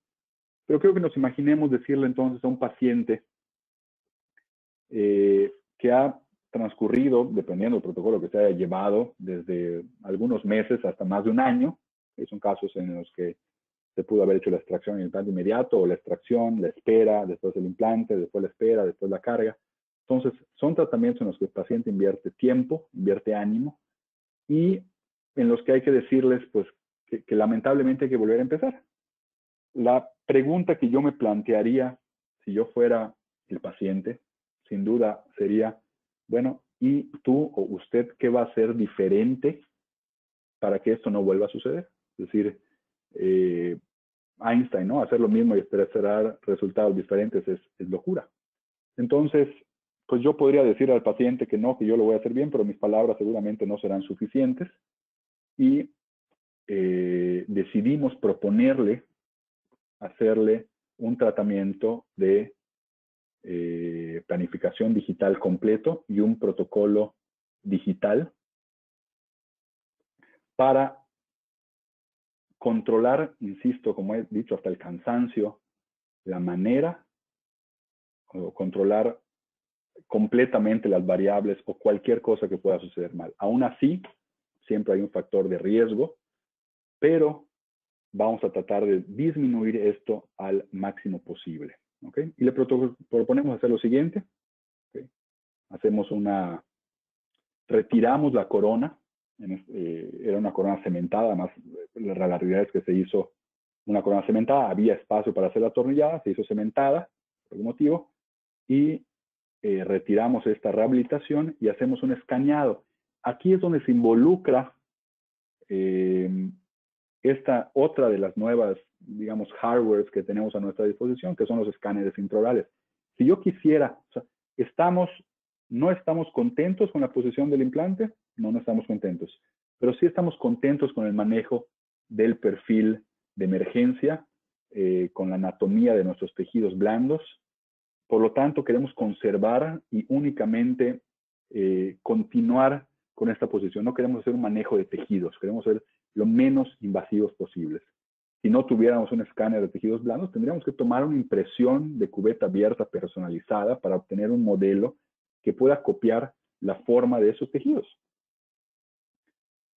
Pero creo que nos imaginemos decirle entonces a un paciente que ha transcurrido, dependiendo del protocolo que se haya llevado, desde algunos meses hasta más de un año. Son casos en los que se pudo haber hecho la extracción y el implante inmediato, o la extracción, la espera, después el implante, después la espera, después la carga. Entonces, son tratamientos en los que el paciente invierte tiempo, invierte ánimo, y en los que hay que decirles, pues, que lamentablemente hay que volver a empezar. La pregunta que yo me plantearía si yo fuera el paciente, sin duda, sería, bueno, ¿y tú o usted qué va a hacer diferente para que esto no vuelva a suceder? Es decir, Einstein, ¿no? Hacer lo mismo y esperar resultados diferentes es locura. Entonces, pues yo podría decir al paciente que no, que yo lo voy a hacer bien, pero mis palabras seguramente no serán suficientes. Y decidimos proponerle hacerle un tratamiento de planificación digital completo y un protocolo digital para controlar, insisto, como he dicho, hasta el cansancio, la manera, o controlar completamente las variables o cualquier cosa que pueda suceder mal. Aún así, siempre hay un factor de riesgo, pero vamos a tratar de disminuir esto al máximo posible. ¿Okay? Y le proponemos hacer lo siguiente. ¿Okay? Retiramos la corona. Era una corona cementada, además la realidad es que se hizo una corona cementada, había espacio para hacer la atornillada, se hizo cementada por algún motivo, y retiramos esta rehabilitación y hacemos un escaneado. Aquí es donde se involucra esta otra de las nuevas, digamos, hardwares que tenemos a nuestra disposición, que son los escáneres intraorales. Si yo quisiera, o sea, no estamos contentos con la posición del implante, no estamos contentos, pero sí estamos contentos con el manejo del perfil de emergencia, con la anatomía de nuestros tejidos blandos. Por lo tanto, queremos conservar y únicamente continuar con esta posición. No queremos hacer un manejo de tejidos, queremos ser lo menos invasivos posibles. Si no tuviéramos un escáner de tejidos blandos, tendríamos que tomar una impresión de cubeta abierta personalizada para obtener un modelo que pueda copiar la forma de esos tejidos.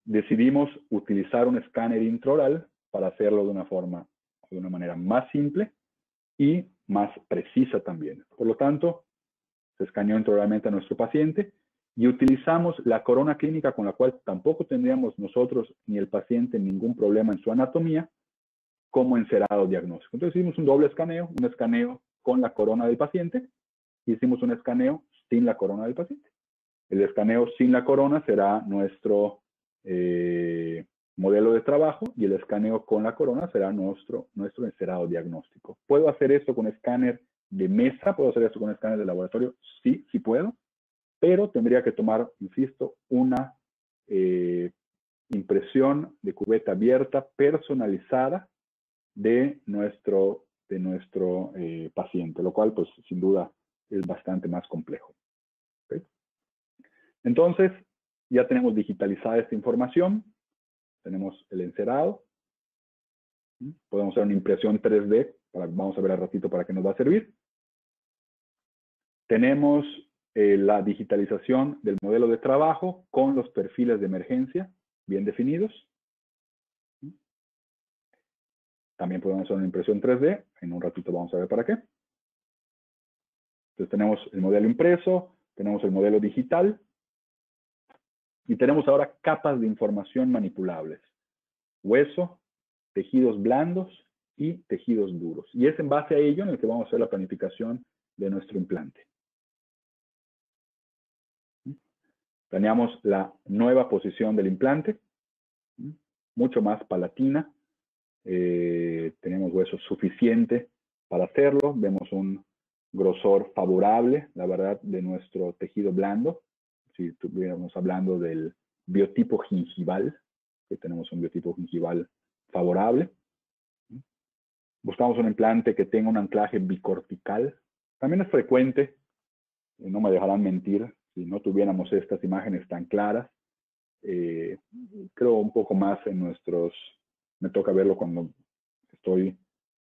Decidimos utilizar un escáner intraoral para hacerlo de una manera más simple y más precisa también. Por lo tanto, se escaneó intraoralmente a nuestro paciente y utilizamos la corona clínica, con la cual tampoco tendríamos nosotros ni el paciente ningún problema en su anatomía, como encerado diagnóstico. Entonces hicimos un doble escaneo, un escaneo con la corona del paciente, y hicimos un escaneo sin la corona del paciente. El escaneo sin la corona será nuestro modelo de trabajo y el escaneo con la corona será nuestro encerado diagnóstico. ¿Puedo hacer esto con escáner de mesa? ¿Puedo hacer esto con escáner de laboratorio? Sí, sí puedo, pero tendría que tomar, insisto, una impresión de cubeta abierta personalizada de nuestro paciente, lo cual, pues, sin duda, es bastante más complejo. ¿Okay? Entonces, ya tenemos digitalizada esta información, tenemos el encerado, podemos hacer una impresión 3D, vamos a ver al ratito para qué nos va a servir. Tenemos la digitalización del modelo de trabajo con los perfiles de emergencia bien definidos. También podemos hacer una impresión 3D, en un ratito vamos a ver para qué. Entonces tenemos el modelo impreso, tenemos el modelo digital, y tenemos ahora capas de información manipulables. Hueso, tejidos blandos y tejidos duros. Y es en base a ello en el que vamos a hacer la planificación de nuestro implante. Planeamos la nueva posición del implante, mucho más palatina. Tenemos hueso suficiente para hacerlo. Vemos un grosor favorable, la verdad, de nuestro tejido blando. Si estuviéramos hablando del biotipo gingival, que tenemos un biotipo gingival favorable. Buscamos un implante que tenga un anclaje bicortical. También es frecuente, no me dejarán mentir, si no tuviéramos estas imágenes tan claras. Creo un poco más en me toca verlo cuando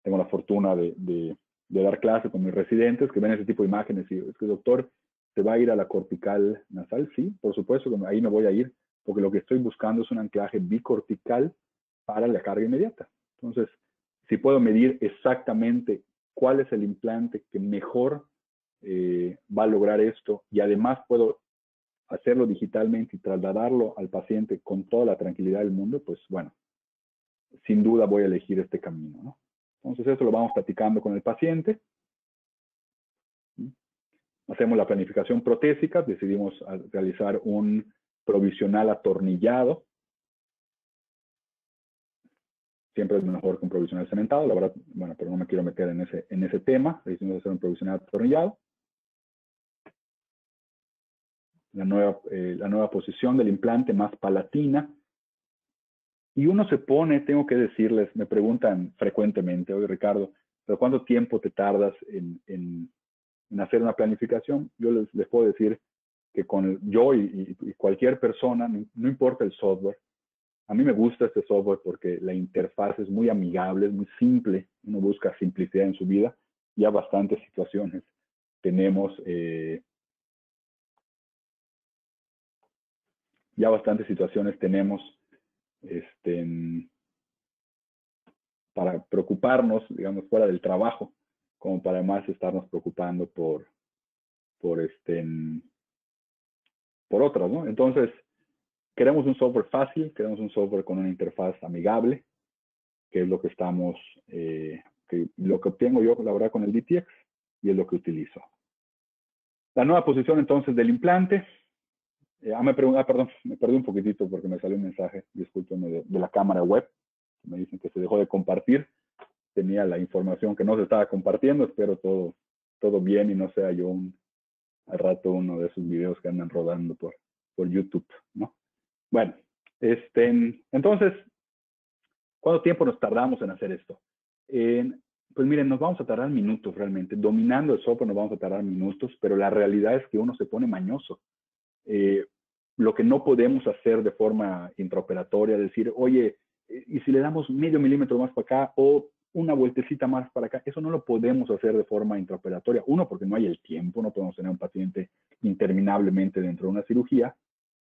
tengo la fortuna de dar clase con mis residentes que ven ese tipo de imágenes y es que, doctor, ¿se va a ir a la cortical nasal? Sí, por supuesto, que ahí me voy a ir, porque lo que estoy buscando es un anclaje bicortical para la carga inmediata. Entonces, si puedo medir exactamente cuál es el implante que mejor va a lograr esto y además puedo hacerlo digitalmente y trasladarlo al paciente con toda la tranquilidad del mundo, pues bueno, sin duda voy a elegir este camino, ¿no? Entonces eso lo vamos platicando con el paciente. Hacemos la planificación protésica, decidimos realizar un provisional atornillado. Siempre es mejor que un provisional cementado, la verdad, bueno, pero no me quiero meter en ese tema. Decidimos hacer un provisional atornillado. La nueva posición del implante más palatina. Y uno se pone, tengo que decirles, me preguntan frecuentemente, oye Ricardo, ¿pero cuánto tiempo te tardas en hacer una planificación? Yo les puedo decir que yo y cualquier persona, no importa el software, a mí me gusta este software porque la interfaz es muy amigable, es muy simple, uno busca simplicidad en su vida, ya bastantes situaciones tenemos, para preocuparnos, digamos, fuera del trabajo, como para más estarnos preocupando por otras, ¿no? Entonces, queremos un software fácil, queremos un software con una interfaz amigable, que es lo que lo que obtengo yo, la verdad, con el DTX, y es lo que utilizo. La nueva posición, entonces, del implante. Perdón, me perdí un poquitito porque me salió un mensaje, discúlpenme, de la cámara web. Me dicen que se dejó de compartir. Tenía la información que no se estaba compartiendo. Espero todo bien y no sea yo al rato uno de esos videos que andan rodando por YouTube, ¿no? Bueno, entonces, ¿cuánto tiempo nos tardamos en hacer esto? Pues miren, nos vamos a tardar minutos realmente. Dominando el software nos vamos a tardar minutos, pero la realidad es que uno se pone mañoso. Lo que no podemos hacer de forma intraoperatoria, decir, oye, ¿y si le damos medio milímetro más para acá o una vueltecita más para acá? Eso no lo podemos hacer de forma intraoperatoria. Uno, porque no hay el tiempo, no podemos tener un paciente interminablemente dentro de una cirugía.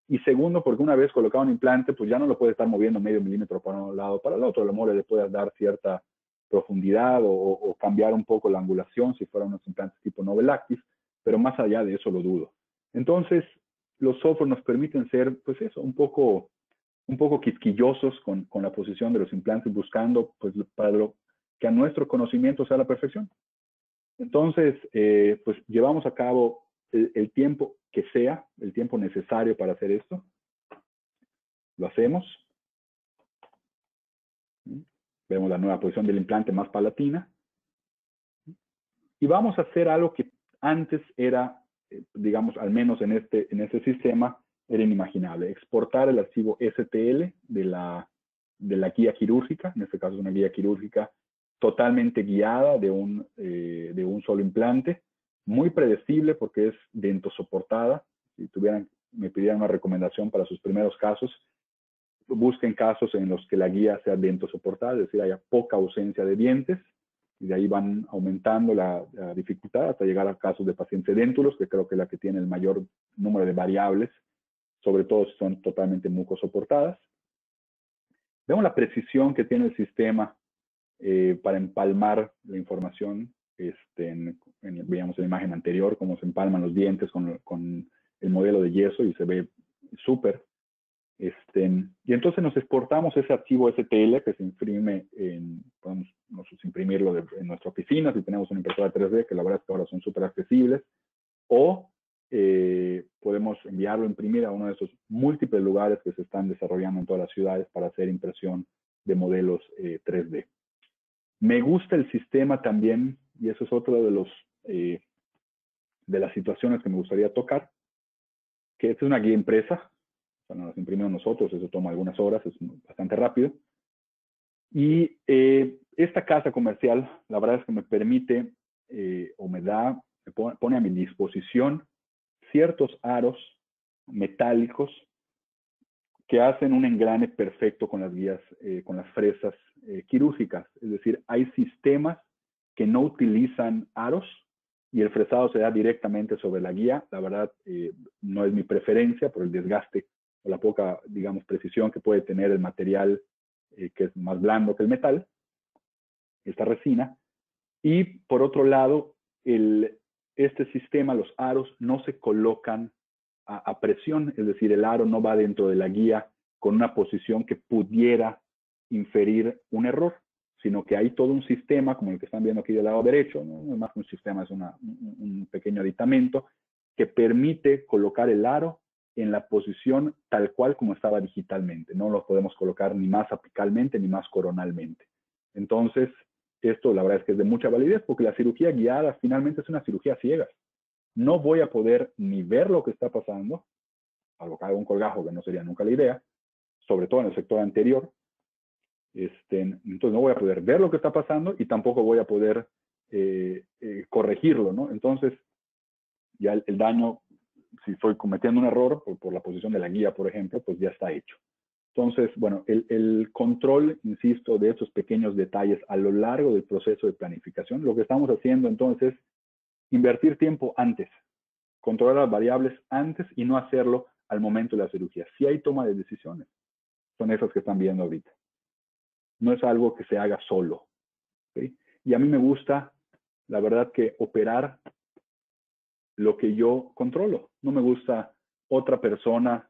Y segundo, porque una vez colocado un implante, pues ya no lo puede estar moviendo medio milímetro para un lado o para el otro. A lo mejor le puedes dar cierta profundidad o cambiar un poco la angulación si fueran unos implantes tipo Novelactis, pero más allá de eso lo dudo. Entonces, los software nos permiten ser, pues eso, un poco quisquillosos con la posición de los implantes, buscando, pues, para que a nuestro conocimiento sea la perfección. Entonces, pues, llevamos a cabo el tiempo que sea, el tiempo necesario para hacer esto. Lo hacemos. Vemos la nueva posición del implante más palatina. Y vamos a hacer algo que antes era, digamos, al menos en este sistema, era inimaginable. Exportar el archivo STL de la guía quirúrgica, en este caso es una guía quirúrgica totalmente guiada de un solo implante, muy predecible porque es dentosoportada. Si me pidieran una recomendación para sus primeros casos, busquen casos en los que la guía sea dentosoportada, es decir, haya poca ausencia de dientes, y de ahí van aumentando la dificultad hasta llegar a casos de pacientes edéntulos, que creo que es la que tiene el mayor número de variables, sobre todo si son totalmente mucosoportadas. Vemos la precisión que tiene el sistema para empalmar la información, veíamos en la imagen anterior cómo se empalman los dientes con el modelo de yeso y se ve súper. Y entonces nos exportamos ese archivo STL que se imprime, podemos imprimirlo en nuestra oficina si tenemos una impresora 3D, que la verdad es que ahora son súper accesibles, o podemos enviarlo a imprimir a uno de esos múltiples lugares que se están desarrollando en todas las ciudades para hacer impresión de modelos 3D. Me gusta el sistema también, y eso es otro de las situaciones que me gustaría tocar, que es una guía impresa. Cuando las imprimimos nosotros, eso toma algunas horas, es bastante rápido. Y esta casa comercial, la verdad es que me permite, me pone a mi disposición ciertos aros metálicos que hacen un engrane perfecto con las guías, con las fresas quirúrgicas. Es decir, hay sistemas que no utilizan aros y el fresado se da directamente sobre la guía. La verdad, no es mi preferencia por el desgaste o la poca, digamos, precisión que puede tener el material que es más blando que el metal, esta resina. Y por otro lado, este sistema, los aros, no se colocan a presión, es decir, el aro no va dentro de la guía con una posición que pudiera inferir un error, sino que hay todo un sistema, como el que están viendo aquí del lado derecho, no es más que un sistema, es un pequeño aditamento, que permite colocar el aro en la posición tal cual como estaba digitalmente. No lo podemos colocar ni más apicalmente ni más coronalmente. Entonces, esto la verdad es que es de mucha validez porque la cirugía guiada finalmente es una cirugía ciega. No voy a poder ni ver lo que está pasando, algo que haga un colgajo, que no sería nunca la idea, sobre todo en el sector anterior. Entonces no voy a poder ver lo que está pasando y tampoco voy a poder corregirlo, ¿no? Entonces, ya el daño, si estoy cometiendo un error por la posición de la guía, por ejemplo, pues ya está hecho. Entonces, bueno, el control, insisto, de esos pequeños detalles a lo largo del proceso de planificación, lo que estamos haciendo entonces es invertir tiempo antes, controlar las variables antes y no hacerlo al momento de la cirugía. Si hay toma de decisiones, son esas que están viendo ahorita. No es algo que se haga solo. ¿Sí? Y a mí me gusta, la verdad, que operar lo que yo controlo. No me gusta otra persona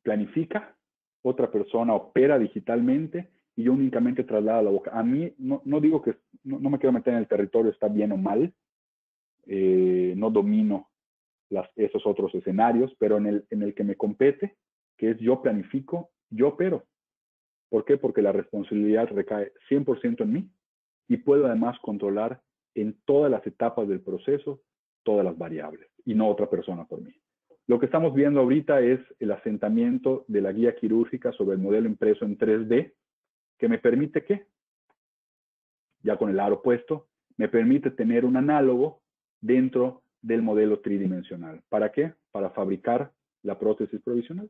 planifica, otra persona opera digitalmente y yo únicamente traslado la boca. A mí, no digo que, no me quiero meter en el territorio, está bien o mal, no domino esos otros escenarios, pero en el que me compete, que es yo planifico, yo opero. ¿Por qué? Porque la responsabilidad recae 100% en mí y puedo además controlar en todas las etapas del proceso todas las variables y no otra persona por mí. Lo que estamos viendo ahorita es el asentamiento de la guía quirúrgica sobre el modelo impreso en 3D, que me permite ¿qué? Ya con el aro puesto, me permite tener un análogo dentro del modelo tridimensional. ¿Para qué? Para fabricar la prótesis provisional.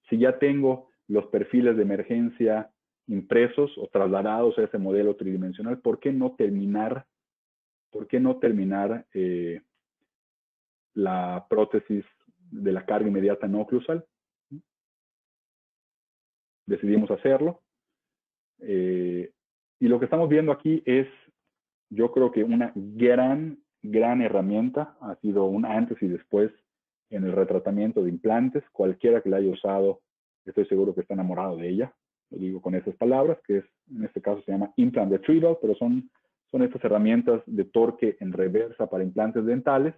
Si ya tengo los perfiles de emergencia impresos o trasladados a ese modelo tridimensional, ¿por qué no terminar la prótesis de la carga inmediata no oclusal? Decidimos hacerlo. Y lo que estamos viendo aquí es, yo creo que una gran herramienta. Ha sido un antes y después en el retratamiento de implantes. Cualquiera que la haya usado, estoy seguro que está enamorado de ella. Lo digo con esas palabras, que en este caso se llama Implant Retrieval, pero son estas herramientas de torque en reversa para implantes dentales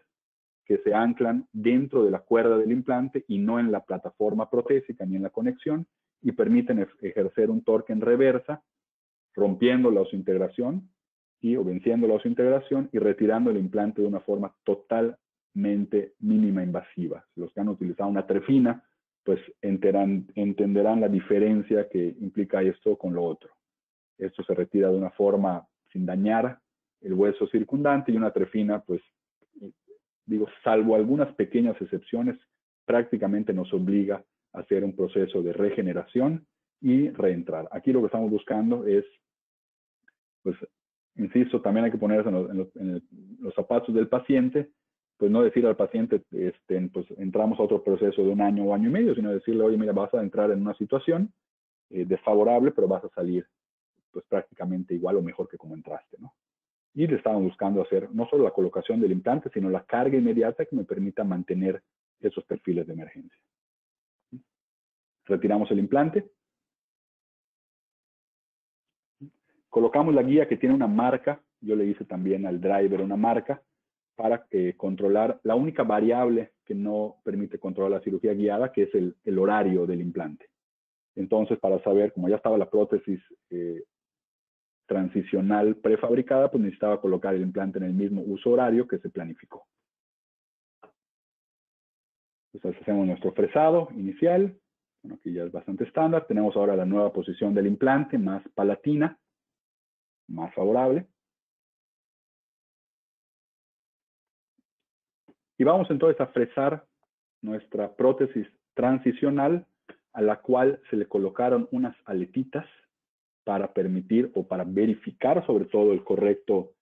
que se anclan dentro de la cuerda del implante y no en la plataforma protésica ni en la conexión, y permiten ejercer un torque en reversa, rompiendo la osiointegración o venciendo la osiointegración y retirando el implante de una forma totalmente mínima invasiva. Los que han utilizado una trefina, pues entenderán la diferencia que implica esto con lo otro. Esto se retira de una forma sin dañar el hueso circundante, y una trefina, pues, digo, salvo algunas pequeñas excepciones, prácticamente nos obliga a hacer un proceso de regeneración y reentrar. Aquí lo que estamos buscando es, pues, insisto, también hay que ponerse en los zapatos del paciente, pues no decir al paciente, pues entramos a otro proceso de 1 año o año y medio, sino decirle, oye, mira, vas a entrar en una situación desfavorable, pero vas a salir pues prácticamente igual o mejor que como entraste, ¿no? Y le estamos buscando hacer no solo la colocación del implante, sino la carga inmediata que me permita mantener esos perfiles de emergencia. Retiramos el implante. Colocamos la guía que tiene una marca. Yo le hice también al driver una marca para controlar la única variable que no permite controlar la cirugía guiada, que es el horario del implante. Entonces, para saber, como ya estaba la prótesis transicional prefabricada, pues necesitaba colocar el implante en el mismo uso horario que se planificó. Entonces hacemos nuestro fresado inicial. Bueno, aquí ya es bastante estándar. Tenemos ahora la nueva posición del implante, más palatina, más favorable. Y vamos entonces a fresar nuestra prótesis transicional, a la cual se le colocaron unas aletitas para permitir o para verificar sobre todo el correcto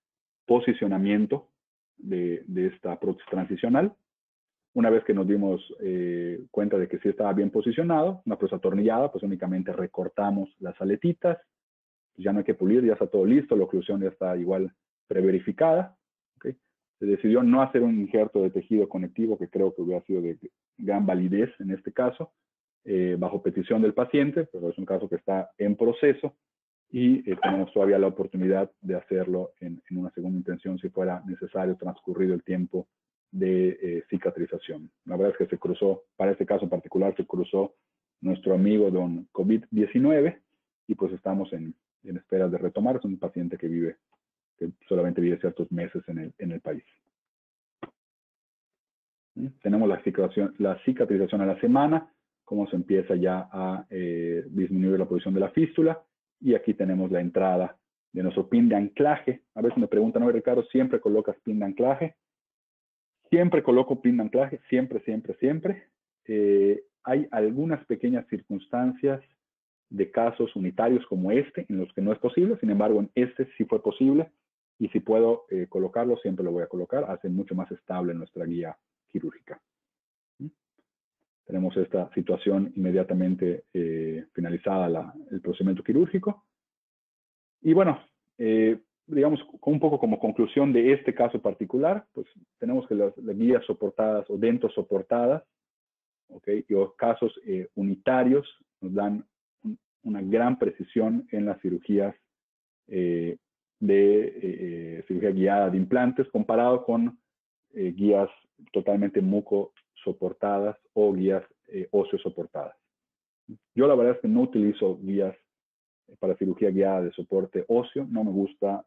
posicionamiento de esta prótesis transicional. Una vez que nos dimos cuenta de que sí estaba bien posicionado, una prótesis atornillada, pues únicamente recortamos las aletitas, pues ya no hay que pulir, ya está todo listo, la oclusión ya está igual preverificada. ¿Okay? Se decidió no hacer un injerto de tejido conectivo, que creo que hubiera sido de gran validez en este caso, bajo petición del paciente, pero es un caso que está en proceso, y tenemos todavía la oportunidad de hacerlo en una segunda intención si fuera necesario transcurrido el tiempo de cicatrización. La verdad es que se cruzó, para este caso en particular, se cruzó nuestro amigo don COVID-19 y pues estamos en espera de retomar. Es un paciente que solamente vive ciertos meses en el país. Tenemos la cicatrización a la semana, cómo se empieza ya a disminuir la posición de la fístula, y aquí tenemos la entrada de nuestro pin de anclaje. A veces me preguntan, ¿no, Ricardo, siempre colocas pin de anclaje? Siempre coloco pin de anclaje, siempre, siempre, siempre. Hay algunas pequeñas circunstancias de casos unitarios como este, en los que no es posible. Sin embargo, en este sí fue posible, y si puedo colocarlo, siempre lo voy a colocar. Hace mucho más estable nuestra guía quirúrgica. Tenemos esta situación inmediatamente finalizada el procedimiento quirúrgico. Y bueno, digamos, un poco como conclusión de este caso particular, pues tenemos que las guías soportadas o dentos soportadas, ¿okay? Y los casos unitarios nos dan una gran precisión en las cirugías cirugía guiada de implantes, comparado con guías totalmente muco soportadas o guías óseo soportadas. Yo la verdad es que no utilizo guías para cirugía guiada de soporte óseo. No me gusta,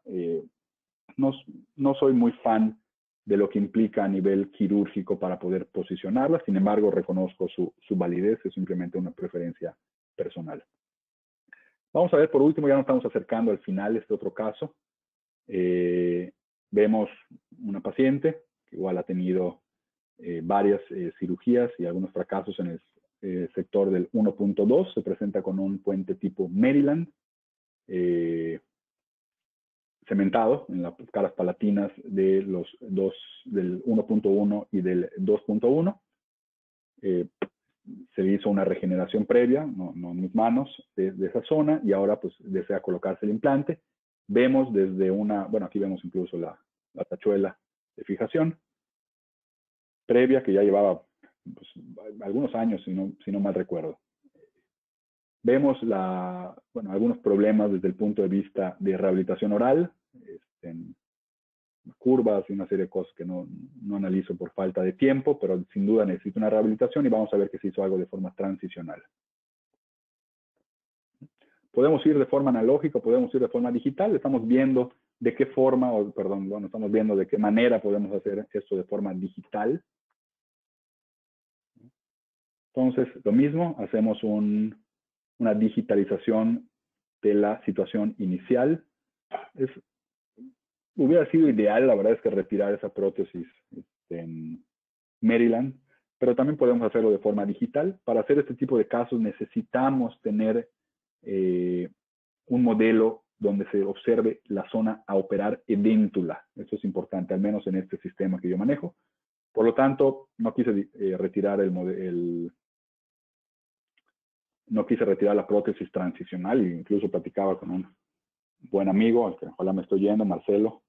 no soy muy fan de lo que implica a nivel quirúrgico para poder posicionarla. Sin embargo, reconozco su validez, es simplemente una preferencia personal. Vamos a ver, por último, ya nos estamos acercando al final de este otro caso. Vemos una paciente que igual ha tenido varias cirugías y algunos fracasos en el sector del 1.2. Se presenta con un puente tipo Maryland, cementado en las caras palatinas de los dos, del 1.1 y del 2.1. Se hizo una regeneración previa, no en mis manos, de esa zona, y ahora pues desea colocarse el implante. Vemos desde bueno, aquí vemos incluso la tachuela de fijación previa, que ya llevaba pues, algunos años, si no mal recuerdo. Vemos algunos problemas desde el punto de vista de rehabilitación oral, en curvas y una serie de cosas que no analizo por falta de tiempo, pero sin duda necesita una rehabilitación, y vamos a ver que se hizo algo de forma transicional. Podemos ir de forma analógica, podemos ir de forma digital. Estamos viendo de qué forma, estamos viendo de qué manera podemos hacer esto de forma digital. Entonces, lo mismo, hacemos una digitalización de la situación inicial. Hubiera sido ideal, la verdad es que retirar esa prótesis en Maryland, pero también podemos hacerlo de forma digital. Para hacer este tipo de casos necesitamos tener un modelo donde se observe la zona a operar edéntula. Eso es importante, al menos en este sistema que yo manejo. Por lo tanto, no quise retirar no quise retirar la prótesis transicional, e incluso platicaba con un buen amigo, al que ojalá me estoy yendo, Marcelo,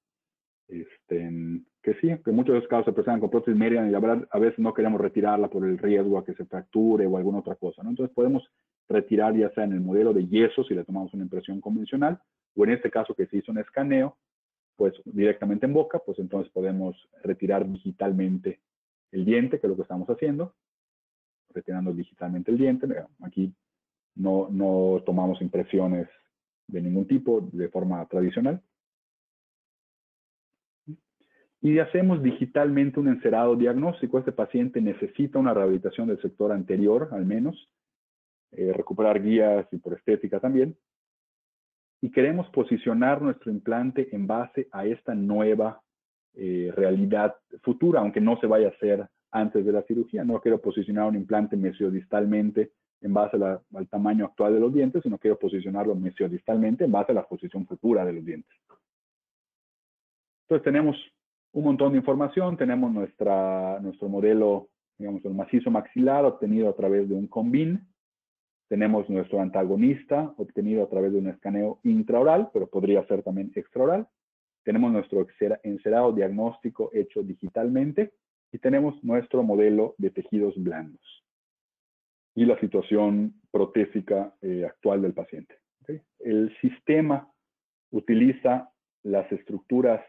que sí, que muchos de los casos se presentan con prótesis Meridian y la verdad a veces no queremos retirarla por el riesgo a que se fracture o alguna otra cosa, ¿no? Entonces podemos retirar ya sea en el modelo de yeso si le tomamos una impresión convencional o en este caso que se hizo un escaneo, pues directamente en boca, pues entonces podemos retirar digitalmente el diente, que es lo que estamos haciendo, retirando digitalmente el diente. Aquí no tomamos impresiones de ningún tipo de forma tradicional. Y hacemos digitalmente un encerado diagnóstico. Este paciente necesita una rehabilitación del sector anterior, al menos, recuperar guías y por estética también. Y queremos posicionar nuestro implante en base a esta nueva realidad futura, aunque no se vaya a hacer antes de la cirugía. No quiero posicionar un implante mesiodistalmente en base al tamaño actual de los dientes, sino quiero posicionarlo mesiodistalmente en base a la posición futura de los dientes. Entonces tenemos un montón de información, tenemos nuestro modelo, digamos, el macizo maxilar obtenido a través de un combin, tenemos nuestro antagonista obtenido a través de un escaneo intraoral, pero podría ser también extraoral, tenemos nuestro encerado diagnóstico hecho digitalmente y tenemos nuestro modelo de tejidos blandos y la situación protésica actual del paciente. ¿Okay? El sistema utiliza las estructuras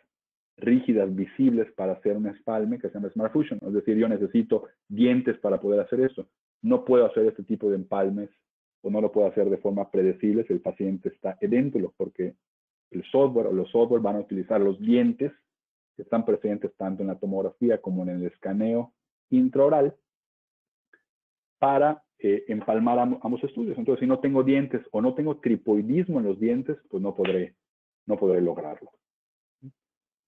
rígidas visibles para hacer un espalme que se llama Smart Fusion. Es decir, yo necesito dientes para poder hacer eso. No puedo hacer este tipo de empalmes o no lo puedo hacer de forma predecible si el paciente está edéntulo, porque el software o los software van a utilizar los dientes que están presentes tanto en la tomografía como en el escaneo intraoral para empalmar ambos estudios. Entonces, si no tengo dientes o no tengo tripoidismo en los dientes, pues no podré lograrlo.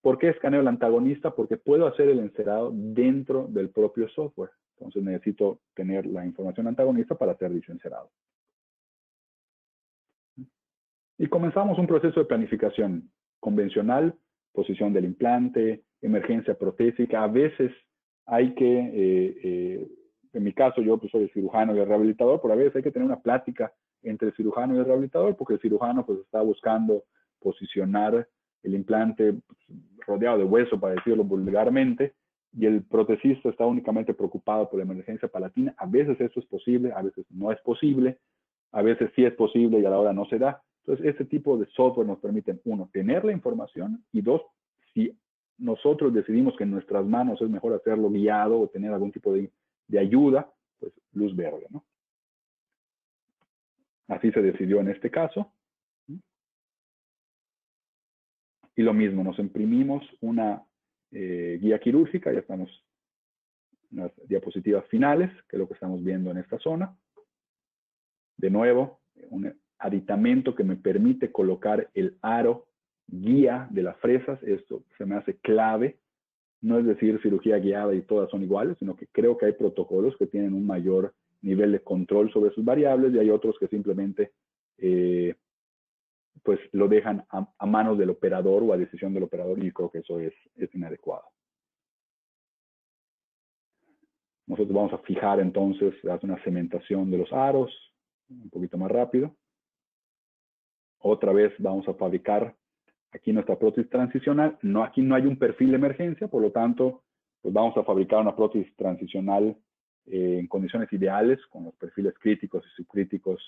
¿Por qué escaneo el antagonista? Porque puedo hacer el encerado dentro del propio software. Entonces necesito tener la información antagonista para hacer dicho encerado. Y comenzamos un proceso de planificación convencional, posición del implante, emergencia protésica. A veces hay que, en mi caso yo pues soy el cirujano y el rehabilitador, pero a veces hay que tener una plática entre el cirujano y el rehabilitador, porque el cirujano pues está buscando posicionar el implante rodeado de hueso, para decirlo vulgarmente, y el protecista está únicamente preocupado por la emergencia palatina. A veces eso es posible, a veces no es posible, a veces sí es posible y a la hora no se da. Entonces, este tipo de software nos permite, uno, tener la información, y dos, si nosotros decidimos que en nuestras manos es mejor hacerlo guiado o tener algún tipo de ayuda, pues luz verde, ¿no? Así se decidió en este caso. Y lo mismo, nos imprimimos una guía quirúrgica, ya estamos en las diapositivas finales, que es lo que estamos viendo en esta zona. De nuevo, un aditamento que me permite colocar el aro guía de las fresas. Esto se me hace clave. No es decir cirugía guiada y todas son iguales, sino que creo que hay protocolos que tienen un mayor nivel de control sobre sus variables y hay otros que simplemente pues lo dejan a manos del operador o a decisión del operador, y creo que eso es inadecuado. Nosotros vamos a fijar entonces, hacer una cementación de los aros, un poquito más rápido. Otra vez vamos a fabricar aquí nuestra prótesis transicional. Aquí no hay un perfil de emergencia, por lo tanto, pues vamos a fabricar una prótesis transicional en condiciones ideales, con los perfiles críticos y subcríticos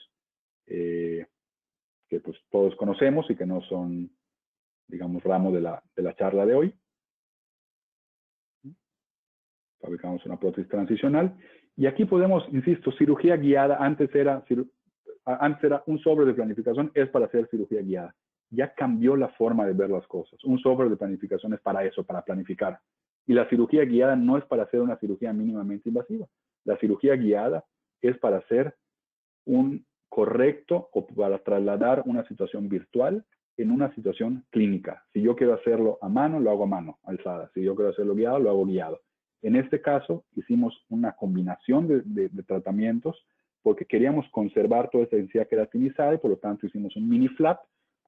que pues todos conocemos y que no son, digamos, ramo de la charla de hoy. Fabricamos una prótesis transicional. Y aquí podemos, insisto, cirugía guiada. Antes antes era un sobre de planificación es para hacer cirugía guiada. Ya cambió la forma de ver las cosas. Un sobre de planificación es para eso, para planificar. Y la cirugía guiada no es para hacer una cirugía mínimamente invasiva. La cirugía guiada es para hacer un correcto o para trasladar una situación virtual en una situación clínica. Si yo quiero hacerlo a mano, lo hago a mano, alzada. Si yo quiero hacerlo guiado, lo hago guiado. En este caso, hicimos una combinación de tratamientos porque queríamos conservar toda esa encía queratinizada y por lo tanto hicimos un mini flap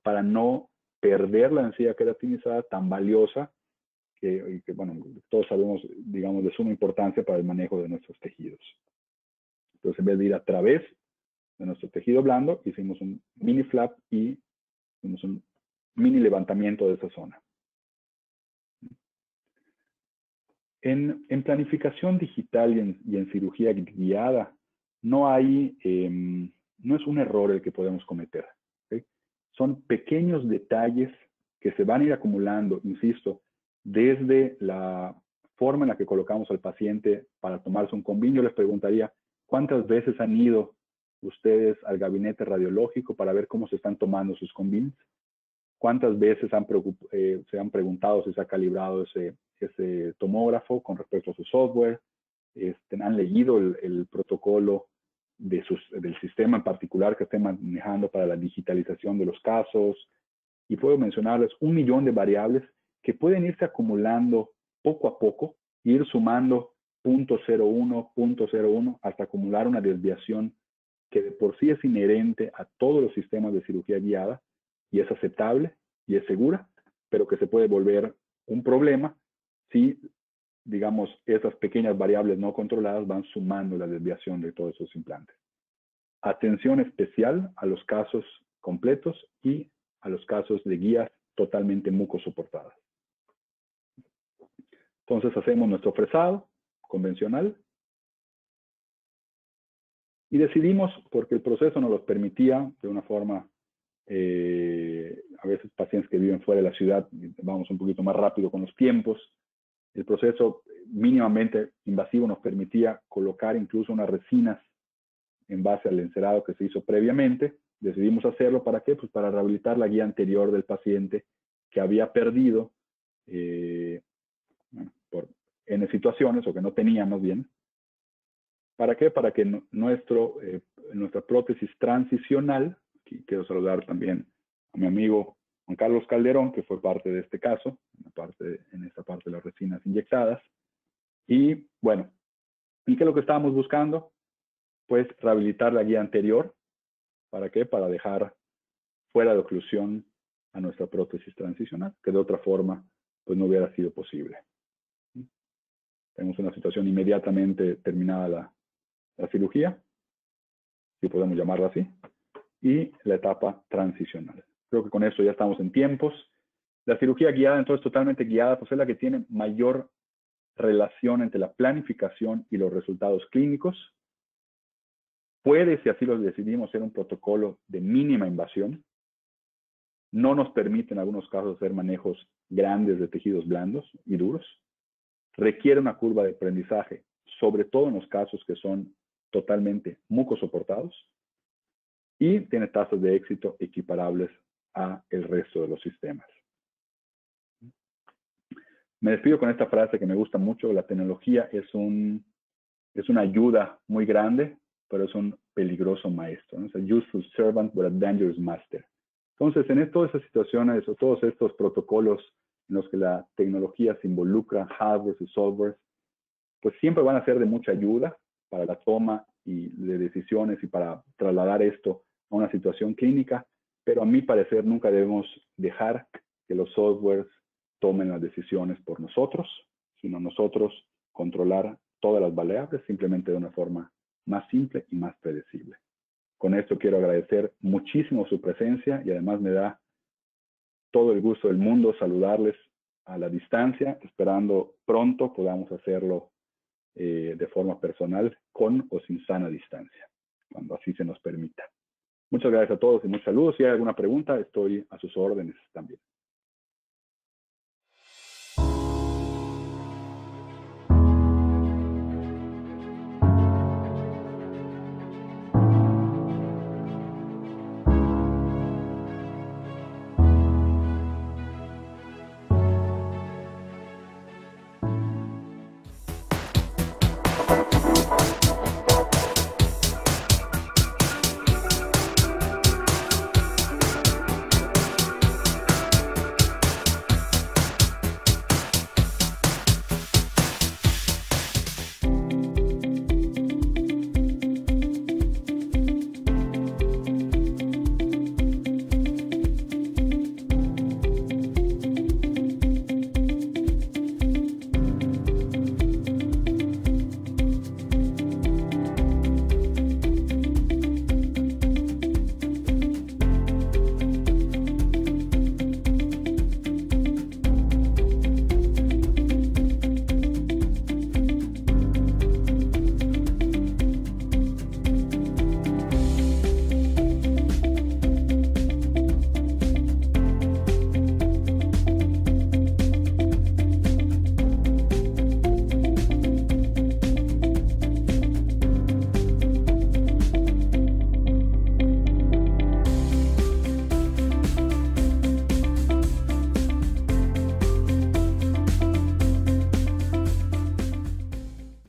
para no perder la encía queratinizada tan valiosa que, bueno, todos sabemos, digamos, de suma importancia para el manejo de nuestros tejidos. Entonces, en vez de ir a través de nuestro tejido blando, hicimos un mini flap y hicimos un mini levantamiento de esa zona. En planificación digital y en cirugía guiada, no es un error el que podemos cometer. ¿Okay? Son pequeños detalles que se van a ir acumulando, insisto, desde la forma en la que colocamos al paciente para tomarse un Combin. Yo les preguntaría, ¿cuántas veces han ido ustedes al gabinete radiológico para ver cómo se están tomando sus Combins? ¿Cuántas veces se han preguntado si se ha calibrado ese tomógrafo con respecto a su software? ¿Han leído el protocolo del sistema en particular que estén manejando para la digitalización de los casos? Y puedo mencionarles 1 millón de variables que pueden irse acumulando poco a poco, ir sumando 0.01, 0.01, hasta acumular una desviación que de por sí es inherente a todos los sistemas de cirugía guiada y es aceptable y es segura, pero que se puede volver un problema si, digamos, esas pequeñas variables no controladas van sumando la desviación de todos esos implantes. Atención especial a los casos completos y a los casos de guías totalmente mucosoportadas. Entonces hacemos nuestro fresado convencional y decidimos, porque el proceso nos lo permitía de una forma, a veces pacientes que viven fuera de la ciudad, vamos un poquito más rápido con los tiempos. El proceso mínimamente invasivo nos permitía colocar incluso unas resinas en base al encerado que se hizo previamente. Decidimos hacerlo, ¿para qué? Pues para rehabilitar la guía anterior del paciente que había perdido por N situaciones, o que no tenía más bien. ¿Para qué? Para que nuestra prótesis transicional, aquí quiero saludar también a mi amigo Juan Carlos Calderón, que fue parte de este caso, en esta parte de las resinas inyectadas. Y bueno, ¿y qué es lo que estábamos buscando? Pues rehabilitar la guía anterior. ¿Para qué? Para dejar fuera de oclusión a nuestra prótesis transicional, que de otra forma pues no hubiera sido posible. Tenemos una situación inmediatamente terminada la cirugía, si podemos llamarla así, y la etapa transicional. Creo que con eso ya estamos en tiempos. La cirugía guiada, entonces totalmente guiada, pues es la que tiene mayor relación entre la planificación y los resultados clínicos. Puede, si así lo decidimos, ser un protocolo de mínima invasión. No nos permite en algunos casos hacer manejos grandes de tejidos blandos y duros. Requiere una curva de aprendizaje, sobre todo en los casos que son totalmente mucosoportados, y tiene tasas de éxito equiparables a el resto de los sistemas. Me despido con esta frase que me gusta mucho: la tecnología es una ayuda muy grande, pero es un peligroso maestro, ¿no? Es a useful servant, but a dangerous master. Entonces, en todas esas situaciones o todos estos protocolos en los que la tecnología se involucra, hardware y software, pues siempre van a ser de mucha ayuda para la toma de decisiones y para trasladar esto a una situación clínica, pero a mi parecer nunca debemos dejar que los softwares tomen las decisiones por nosotros, sino nosotros controlar todas las variables simplemente de una forma más simple y más predecible. Con esto quiero agradecer muchísimo su presencia y además me da todo el gusto del mundo saludarles a la distancia, esperando pronto podamos hacerlo de forma personal, con o sin sana distancia, cuando así se nos permita. Muchas gracias a todos y muchos saludos. Si hay alguna pregunta, estoy a sus órdenes también.